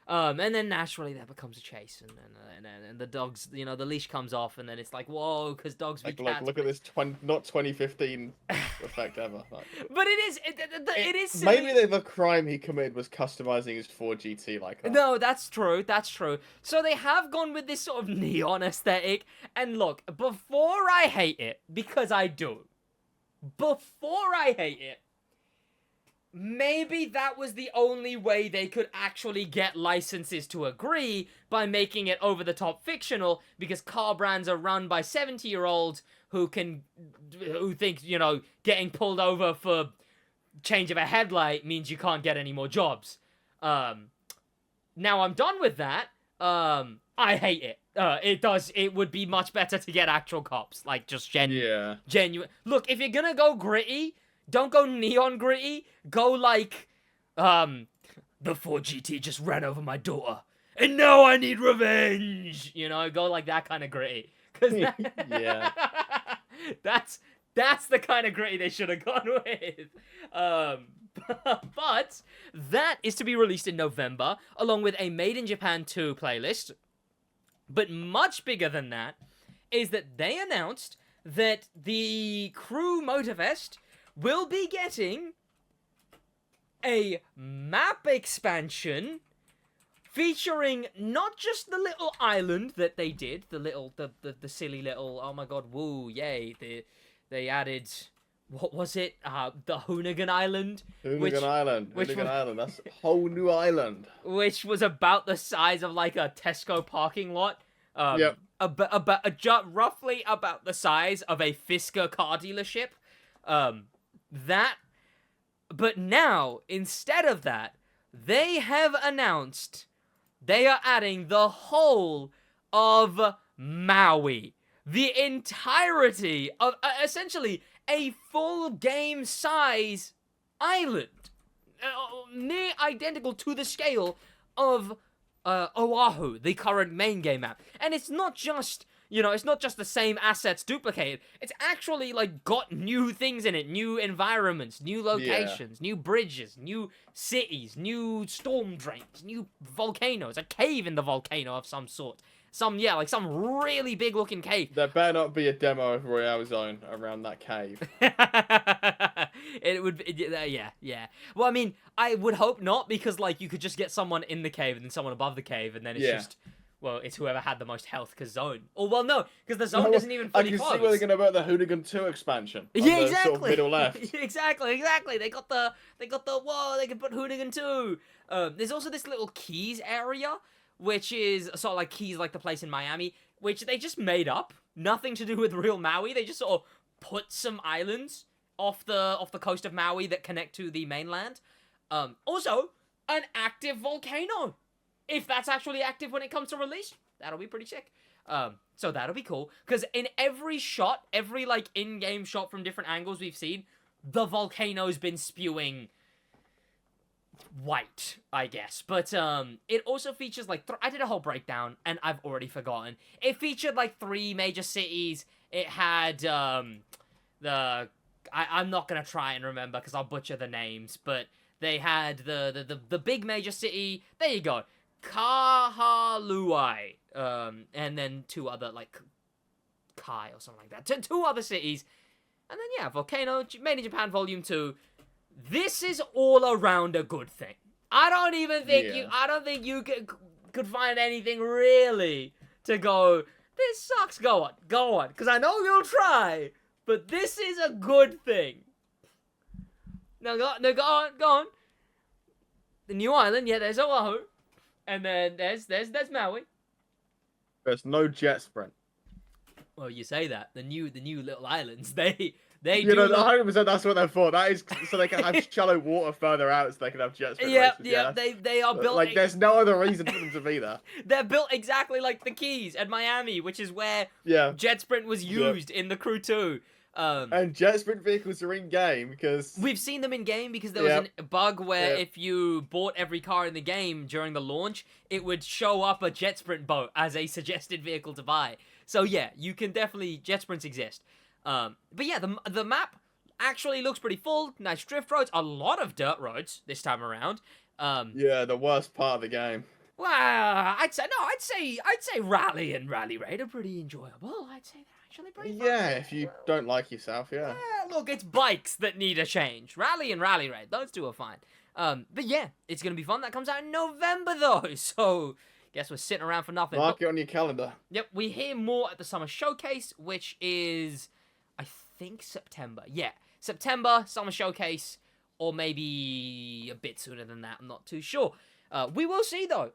And then naturally there becomes a chase, and the dogs, the leash comes off, and then it's like, whoa, because dogs be cats. Look at this, not 2015 effect ever. But it is silly. Maybe the crime he committed was customizing his Ford GT like that. No, that's true. So they have gone with this sort of neon aesthetic, and look, before I hate it, because I do, maybe that was the only way they could actually get licenses to agree, by making it over-the-top fictional, because car brands are run by 70-year-olds who think, getting pulled over for change of a headlight means you can't get any more jobs. Now I'm done with that. I hate it. It would be much better to get actual cops, like just genuine. Look, if you're gonna go gritty, don't go neon gritty. Go like, the Ford GT just ran over my daughter, and now I need revenge. Go like that kind of gritty. Cause that's the kind of gritty they should have gone with. But that is to be released in November, along with a Made in Japan 2 playlist. But much bigger than that is that they announced that the Crew Motorfest will be getting a map expansion featuring not just the little island that they did, the silly little, oh my god, woo, yay, they added, what was it? The Hoonigan Island. Hoonigan Island, that's a whole new island. Which was about the size of like a Tesco parking lot. Yep. Roughly about the size of a Fisker car dealership. But now, instead of that, they have announced they are adding the whole of Maui. The entirety of, essentially, a full game size island. Near identical to the scale of Oahu, the current main game map. And it's not just, it's not just the same assets duplicated. It's actually, like, got new things in it. New environments, new locations, new bridges, new cities, new storm drains, new volcanoes, a cave in the volcano of some sort. Some really big looking cave. There better not be a demo of Royale Zone around that cave. It would be, yeah. Well, I mean, I would hope not, because, like, you could just get someone in the cave and then someone above the cave, and then it's just, well, it's whoever had the most health, because Zone. Or, well, no, because the Zone doesn't even fully close. I can see where they're going to put the Hoonigan 2 expansion. Yeah, exactly. Sort of middle left. Exactly. They got the, whoa, they can put Hoonigan 2. There's also this little Keys area, which is sort of like Keys, like the place in Miami, which they just made up. Nothing to do with real Maui. They just sort of put some islands off the coast of Maui that connect to the mainland. Also, an active volcano. If that's actually active when it comes to release, that'll be pretty sick. So that'll be cool. Because in every shot, every, like, in-game shot from different angles we've seen, the volcano's been spewing white, I guess. But it also features, like, I did a whole breakdown, and I've already forgotten. It featured, like, 3 major cities. It had I'm not gonna try and remember because I'll butcher the names, but they had the big major city. There you go, Kahaluai, and then 2 other, like, Kai or something like that. 2 other cities, and then Volcano, Made in Japan Volume 2. This is all around a good thing. I don't even think you could find anything really to go, this sucks. Go on, because I know you'll try, but this is a good thing. No, go on. The new island, there's Oahu, and then there's Maui. There's no jet sprint. Well, you say that. The new little islands, they They you do. know, 100%. That's what they're for. That is so they can have shallow water further out, so they can have jet sprint races. Yeah. They are built like. There's no other reason for them to be there. They're built exactly like the Keys at Miami, which is where jet sprint was used in the Crew 2. And jet sprint vehicles are in game because we've seen them in game because there was a bug where if you bought every car in the game during the launch, it would show up a jet sprint boat as a suggested vehicle to buy. So yeah, you can definitely jet sprints exist. But yeah, the map actually looks pretty full. Nice drift roads, a lot of dirt roads this time around. Yeah, the worst part of the game. Well, I'd say Rally and Rally Raid are pretty enjoyable. I'd say they're actually pretty fun. Yeah, if you don't like yourself, look, it's bikes that need a change. Rally and Rally Raid, those two are fine. But yeah, it's gonna be fun. That comes out in November though, so guess we're sitting around for nothing. Mark it on your calendar. Yep, we hear more at the Summer Showcase, which is, I think, September. Yeah, September, Summer Showcase, or maybe a bit sooner than that. I'm not too sure. We will see, though.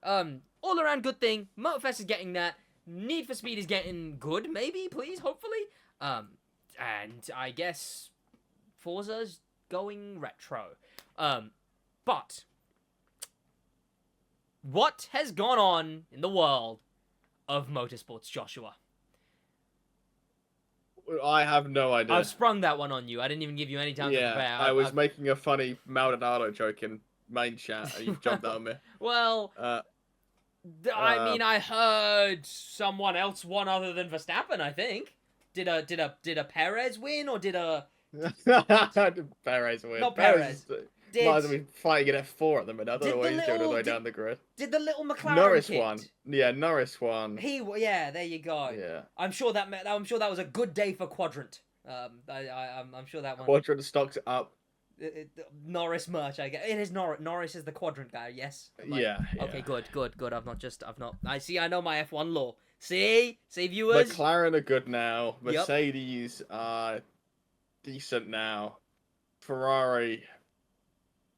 All around good thing. Motorfest is getting that. Need for Speed is getting good, maybe, please, hopefully. And I guess Forza's going retro. But what has gone on in the world of motorsports, Joshua? I have no idea. I've sprung that one on you. I didn't even give you any time to prepare. I was making a funny Maldonado joke in main chat, and you jumped out on me. Well, I mean, I heard someone else won other than Verstappen. I think did a Perez win or did a Perez win? Not Perez. Might as well be fighting at F4 at the minute. I don't know what he's doing all the way down the grid. Did the little McLaren Norris kid? won. Yeah, Norris won. Yeah, there you go. Yeah. I'm sure that was a good day for Quadrant. I'm sure that one. Quadrant stocks up. Norris merch, I guess. It is Norris. Norris is the Quadrant guy. Yes. Yeah. Okay. Good. I've not. I know my F1 lore. See, viewers. McLaren are good now. Mercedes are decent now. Ferrari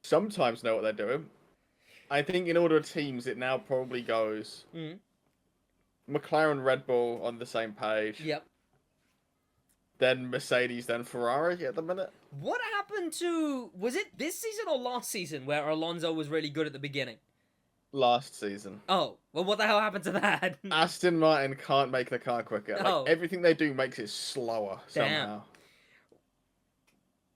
sometimes know what they're doing. I think in order of teams, it now probably goes McLaren, Red Bull on the same page. Yep. Then Mercedes, then Ferrari at the minute. What happened to... Was it this season or last season where Alonso was really good at the beginning? Last season. Oh, well, what the hell happened to that? Aston Martin can't make the car quicker. Like, everything they do makes it slower somehow.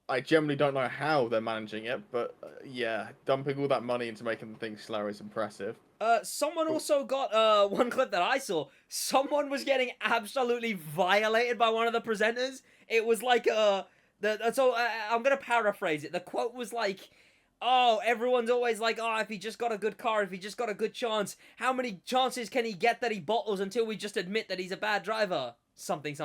I generally don't know how they're managing it, but yeah, dumping all that money into making things slower is impressive. Someone also got one clip that I saw. Someone was getting absolutely violated by one of the presenters. It was like I'm gonna paraphrase it. The quote was like, "Oh, everyone's always like, oh, if he just got a good car, if he just got a good chance, how many chances can he get that he bottles until we just admit that he's a bad driver?" Something.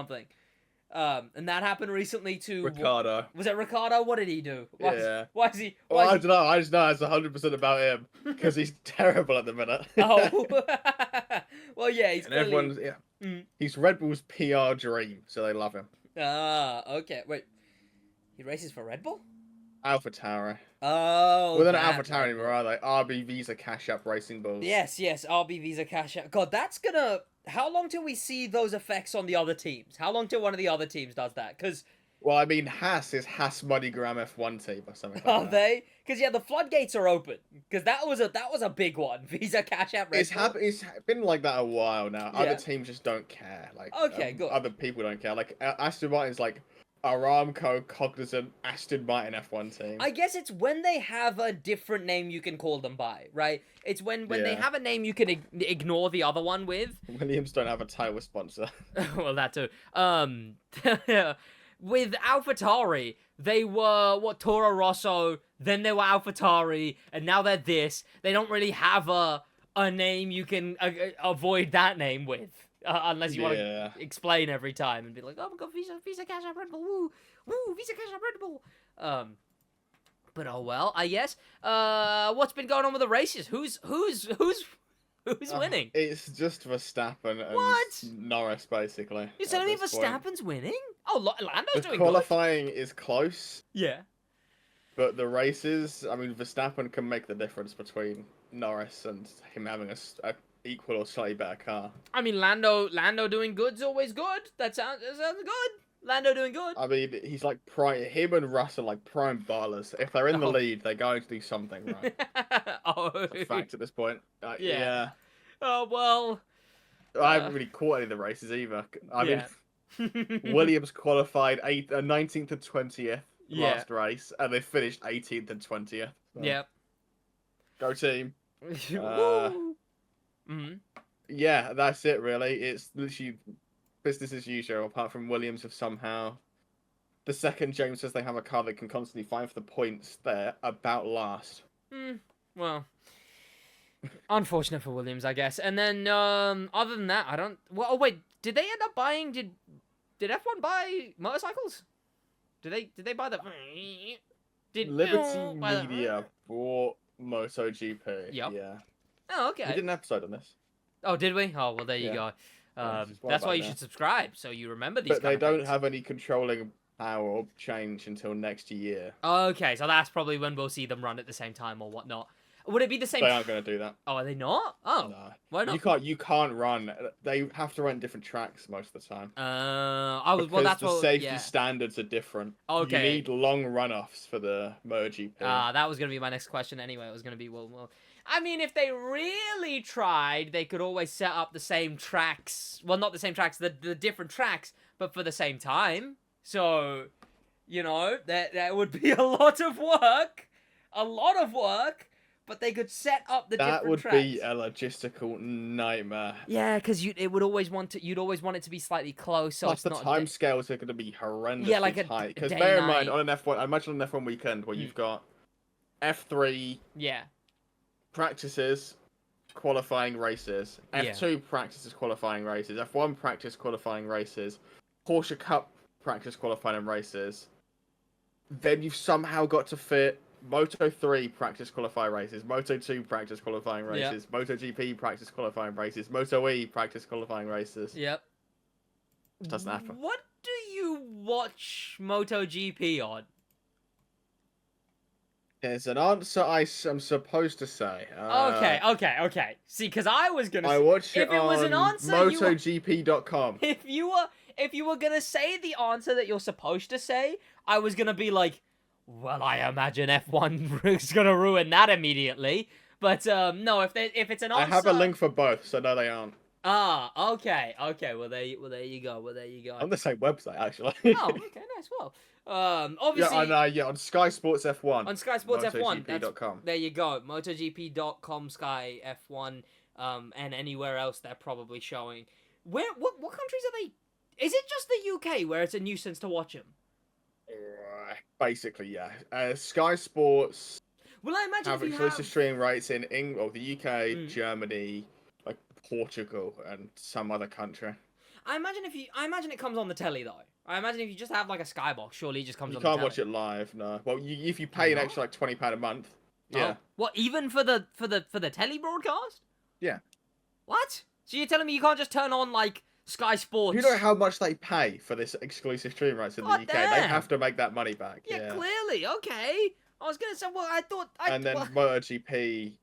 And that happened recently to Ricardo. Was it Ricardo? What did he do? Yeah. Why is he? Well, I don't know. I just know it's 100% about him because he's terrible at the minute. Oh. Well, yeah, he's. And everyone's He's Red Bull's PR dream, so they love him. Okay. Wait, he races for Red Bull? AlphaTauri. Oh. Well, they're not AlphaTauri anymore, are they? RB Visa Cash App Racing Bulls. Yes. RB Visa Cash App. God, that's gonna. How long till we see those effects on the other teams? How long till one of the other teams does that? Because... Well, I mean, Haas is Haas MoneyGram F1 team or something like that. Are they? Because, yeah, the floodgates are open. Because that was a big one. Visa Cash App. It's been like that a while now. Yeah. Other teams just don't care. Like, okay, good. Other people don't care. Like, Aston Martin's like Aramco, Cognizant, Aston Martin F1 team. I guess it's when they have a different name you can call them by, right? It's when they have a name you can ignore the other one with. Williams don't have a title sponsor. Well, that too. With AlphaTauri, they were, Toro Rosso, then they were AlphaTauri, and now they're this. They don't really have a name you can avoid that name with. Unless you want to explain every time and be like, oh my god, Visa Cash App Red Bull, woo, Visa Cash App Red Bull. But oh well, I guess. What's been going on with the races? Who's winning? It's just Verstappen and Norris, basically. You're telling me Verstappen's winning? Oh, Lando's doing qualifying is close. Yeah. But the races, I mean, Verstappen can make the difference between Norris and him having a equal or slightly better car. I mean, Lando doing good's always good. That sounds good. Lando doing good. I mean, he's like him and Russ are like prime ballers. If they're in the lead, they're going to do something right. It's a fact at this point. Yeah. Oh, well. I haven't really caught any of the races either. I mean, Williams qualified 19th and 20th last race, and they finished 18th and 20th. So. Yep. Go team. Yeah, that's it really. It's literally business as usual, apart from Williams have somehow... The second James says they have a car that can constantly fight for the points, they're about last. Well... Unfortunate for Williams, I guess. And then, other than that, I don't... Well, oh, wait. Did they end up buying... Did F1 buy motorcycles? Did they buy the... Liberty Media bought MotoGP. Yep. Yeah. Oh, okay. We did an episode on this. Oh, did we? Oh, well, there you go. That's why you should subscribe, so you remember these. But they don't have any controlling power or change until next year. Okay, so that's probably when we'll see them run at the same time or whatnot. Would it be the same? They aren't going to do that. Oh, are they not? Oh, no. Why not? You can't run. They have to run different tracks most of the time. Well, that's the safety standards are different. Okay. You need long runoffs for the MotoGP. That was going to be my next question anyway. It was going to be, well, I mean, if they really tried, they could always set up the same tracks. Well, not the same tracks, the different tracks, but for the same time. So, you know, that would be a lot of work. But they could set up the different tracks. That would be a logistical nightmare. Yeah, because you'd always want it to be slightly close. So plus, the time scales are going to be horrendously tight. Because bear in mind, on an F1, I imagine on an F1 weekend where you've got F3 practices, qualifying races, F2 practices, qualifying races, F1 practice, qualifying races, Porsche Cup practice, qualifying races. Then you've somehow got to fit Moto 3 practice qualifying races, Moto 2 practice qualifying races, MotoGP practice qualifying races, Moto E practice qualifying races. Yep. It doesn't happen. What do you watch MotoGP on? There's an answer I'm supposed to say. Okay. See, because I was gonna. I watch it was an answer, MotoGP.com. If you were gonna say the answer that you're supposed to say, I was gonna be like, well, I imagine F1 is gonna ruin that immediately. But no, if it's an answer, I have a link for both, so no, they aren't. Okay. Well, there you go. On the same website, actually. Oh, okay, nice. Well, obviously. On Sky Sports F1. On Sky Sports F1. MotoGP.com. There you go. MotoGP.com, Sky F1, and anywhere else they're probably showing. What countries are they? Is it just the UK where it's a nuisance to watch them? Basically, yeah. Sky Sports. Well, I imagine have exclusive streaming rights in England, the UK, Germany, like Portugal, and some other country. I imagine it comes on the telly though. I imagine if you just have like a Skybox, surely it just comes on the telly. You can't watch it live, no. Well, if you pay an extra like £20 a month, yeah. Oh. What, even for the telly broadcast? Yeah. What? So you're telling me you can't just turn on like Sky Sports? You know how much they pay for this exclusive stream rights in the UK? Damn. They have to make that money back. Yeah, clearly. Okay. I was gonna say, well, I thought. MotoGP,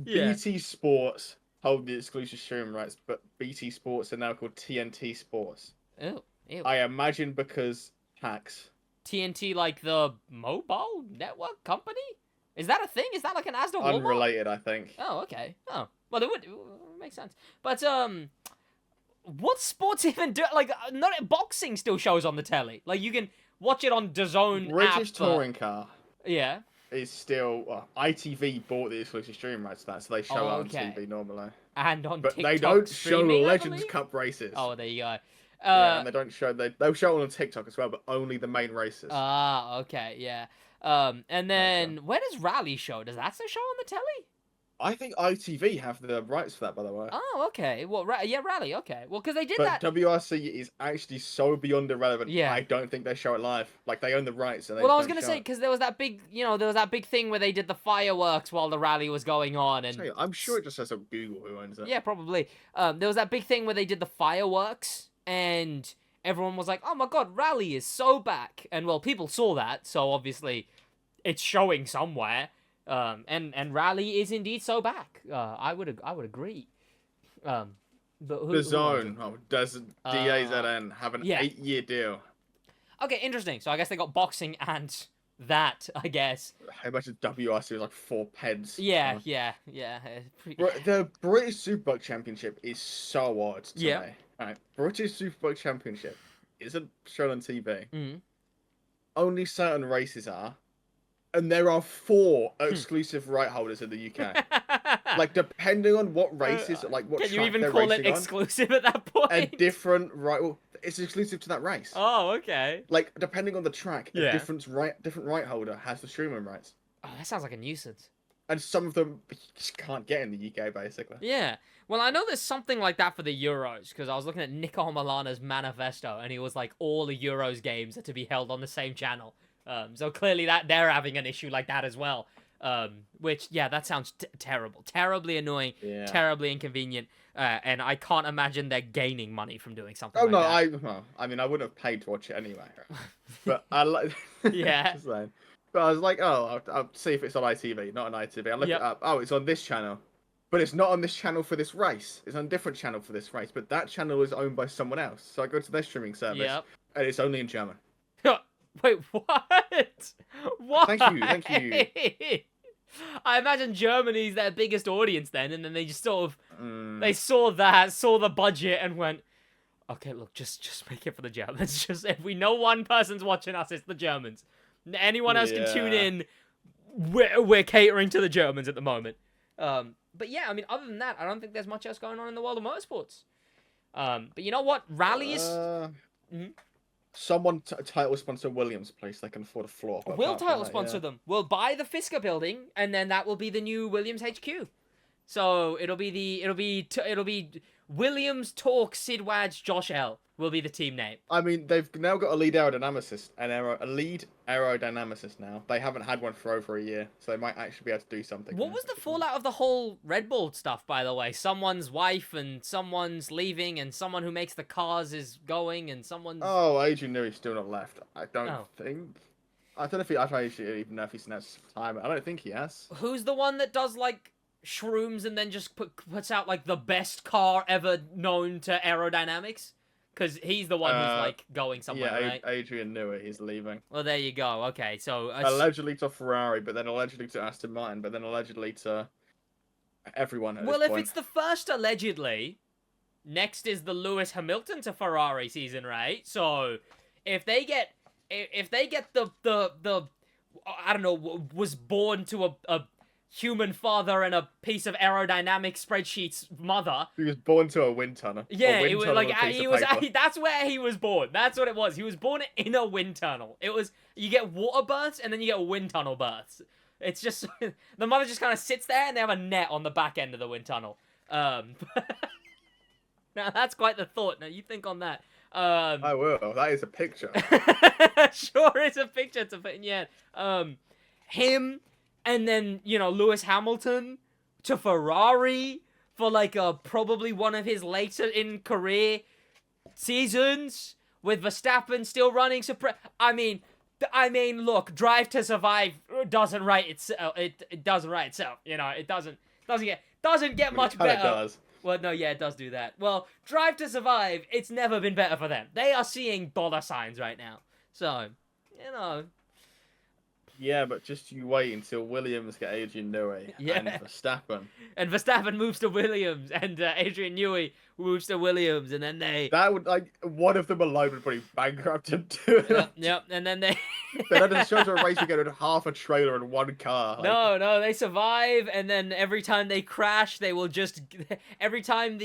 BT Sports hold the exclusive streaming rights, but BT Sports are now called TNT Sports. Ew. I imagine because tax. TNT, like the mobile network company? Is that a thing? Is that like an Asda Walmart? Unrelated, I think. Oh, okay. Oh, well, it would make sense. But what sports even do? Like, not boxing still shows on the telly. Like, you can watch it on DAZN. British touring car. Yeah. Is still ITV bought the exclusive stream rights to that, so they show it on TV normally. And on but TikTok they don't show streaming, Legends Cup races. Oh, there you go. And they don't show. They'll show it on TikTok as well, but only the main races. Okay, yeah. And then where does Rally show? Does that still show on the telly? I think ITV have the rights for that, by the way. Oh, okay. Well, Rally. Okay. Well, because they did that. But WRC is actually so beyond irrelevant. Yeah. I don't think they show it live. Like they own the rights. And I was gonna say because there was that big, thing where they did the fireworks while the rally was going on, and I'm sure it just says on Google who owns it. Yeah, probably. There was that big thing where they did the fireworks, and everyone was like, "Oh my God, Rally is so back!" And well, people saw that, so obviously, it's showing somewhere. And Rally is indeed so back. I would agree. The Zone. Does DAZN have an 8-year deal? Okay, interesting. So I guess they got boxing and that, I guess. I imagine WRC was like 4 peds. Yeah. The British Superbike Championship is so odd to me. Alright, British Superbike Championship isn't shown on TV. Mm-hmm. Only certain races are. And there are 4 exclusive right holders in the UK. Like, depending on what races, like what can track you even they're call it racing exclusive at that point? A different right. Well, it's exclusive to that race. Oh, okay. Like, depending on the track, a different right holder has the streaming rights. Oh, that sounds like a nuisance. And some of them you just can't get in the UK, basically. Yeah. Well, I know there's something like that for the Euros, because I was looking at Nico Milana's manifesto, and he was like, all the Euros games are to be held on the same channel. So clearly that they're having an issue like that as well. Which, yeah, that sounds terrible. Terribly annoying, terribly inconvenient, and I can't imagine they're gaining money from doing something like that. I mean, I wouldn't have paid to watch it anyway. But I like... Yeah. But I was like, oh, I'll see if it's on ITV, not on ITV. I look it up. Oh, it's on this channel. But it's not on this channel for this race. It's on a different channel for this race. But that channel is owned by someone else. So I go to their streaming service, and it's only in German. Wait, what? What? Thank you. I imagine Germany's their biggest audience then, and then they just sort of they saw the budget, and went, okay, look, just make it for the Germans. Just if we know one person's watching us, it's the Germans. Anyone else can tune in. We're catering to the Germans at the moment. But yeah, I mean, other than that, I don't think there's much else going on in the world of motorsports. But you know what? Rallies. Someone title sponsor Williams, please. They can afford a floor. We'll title sponsor them. We'll buy the Fisker building, and then that will be the new Williams HQ. So it'll be Williams Talk SidWaj Josh L will be the team name. I mean, they've now got a lead aerodynamicist, a lead aerodynamicist now. They haven't had one for over a year, so they might actually be able to do something. What was the fallout of the whole Red Bull stuff, by the way? Someone's wife and someone's leaving, and someone who makes the cars is going, and someone's... Oh, Adrian Newey's still not left. I don't think. I don't know if he... I don't even know if he's announced time. I don't think he has. Who's the one that does, like, shrooms and then just puts out, like, the best car ever known to aerodynamics? Because he's the one who's, like, going somewhere, right? Yeah, Adrian Newey is leaving. Well, there you go. Okay, so... allegedly to Ferrari, but then allegedly to Aston Martin, but then allegedly to everyone at this point. If it's the first allegedly, next is the Lewis Hamilton to Ferrari season, right? So, if they get the I don't know, was born to a human father and a piece of aerodynamic spreadsheets mother. He was born to a wind tunnel. Yeah, it was like that's where he was born. That's what it was. He was born in a wind tunnel. It was, you get water births and then you get wind tunnel births. It's just the mother just kind of sits there and they have a net on the back end of the wind tunnel. Now that's quite the thought. Now you think on that. I will. That is a picture. Sure, it's a picture to put in your head. Him. And then, you know, Lewis Hamilton to Ferrari for, like, probably one of his later in career seasons with Verstappen still running. I mean, look, Drive to Survive doesn't write itself. It doesn't write itself. You know, it doesn't get much better. It does. Well, no, yeah, it does do that. Well, Drive to Survive, it's never been better for them. They are seeing dollar signs right now. So, you know. Yeah, but just you wait until Williams get Adrian Newey and Verstappen. And Verstappen moves to Williams, and Adrian Newey moves to Williams, and then they... That would, like, one of them alone would probably bankrupt him too. Yep, and then they... They had to show to a race you get with half a trailer and one car. Like... No, they survive, and then every time they crash, they will just... Every time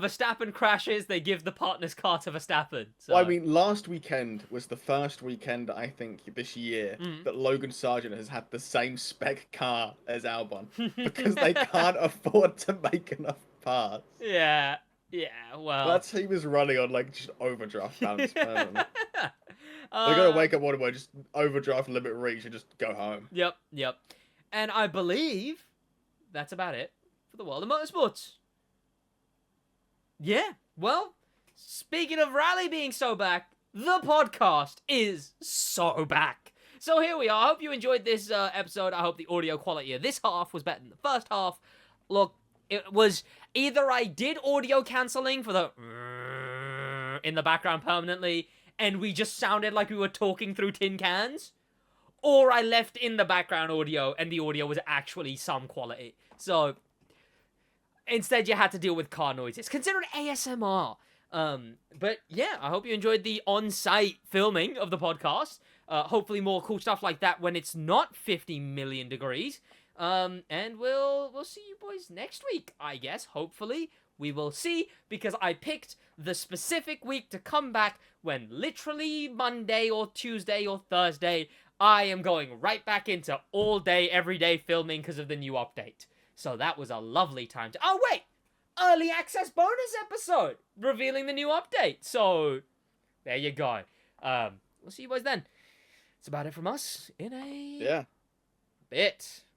Verstappen crashes, they give the partner's car to Verstappen. So. Well, I mean, last weekend was the first weekend, I think, this year that Logan Sargent has had the same spec car as Albon because they can't afford to make enough parts. Yeah, well... That team is running on, like, just overdraft balance. They're going to wake up one day, just overdraft limit reach and just go home. Yep. And I believe that's about it for the world of motorsports. Yeah, well, speaking of Rally being so back, the podcast is so back. So here we are. I hope you enjoyed this episode. I hope the audio quality of this half was better than the first half. Look, it was Either I did audio cancelling for the in the background permanently, and we just sounded like we were talking through tin cans, or I left in the background audio, and the audio was actually some quality. So, instead you had to deal with car noises. Consider it ASMR. But yeah, I hope you enjoyed the on-site filming of the podcast. Hopefully more cool stuff like that when it's not 50 million degrees. And we'll see you boys next week, I guess. Hopefully, we will see, because I picked the specific week to come back when literally Monday or Tuesday or Thursday, I am going right back into all day, every day filming because of the new update. So that was a lovely time to... Oh, wait! Early access bonus episode revealing the new update. So, there you go. We'll see you boys then. That's about it from us in a bit.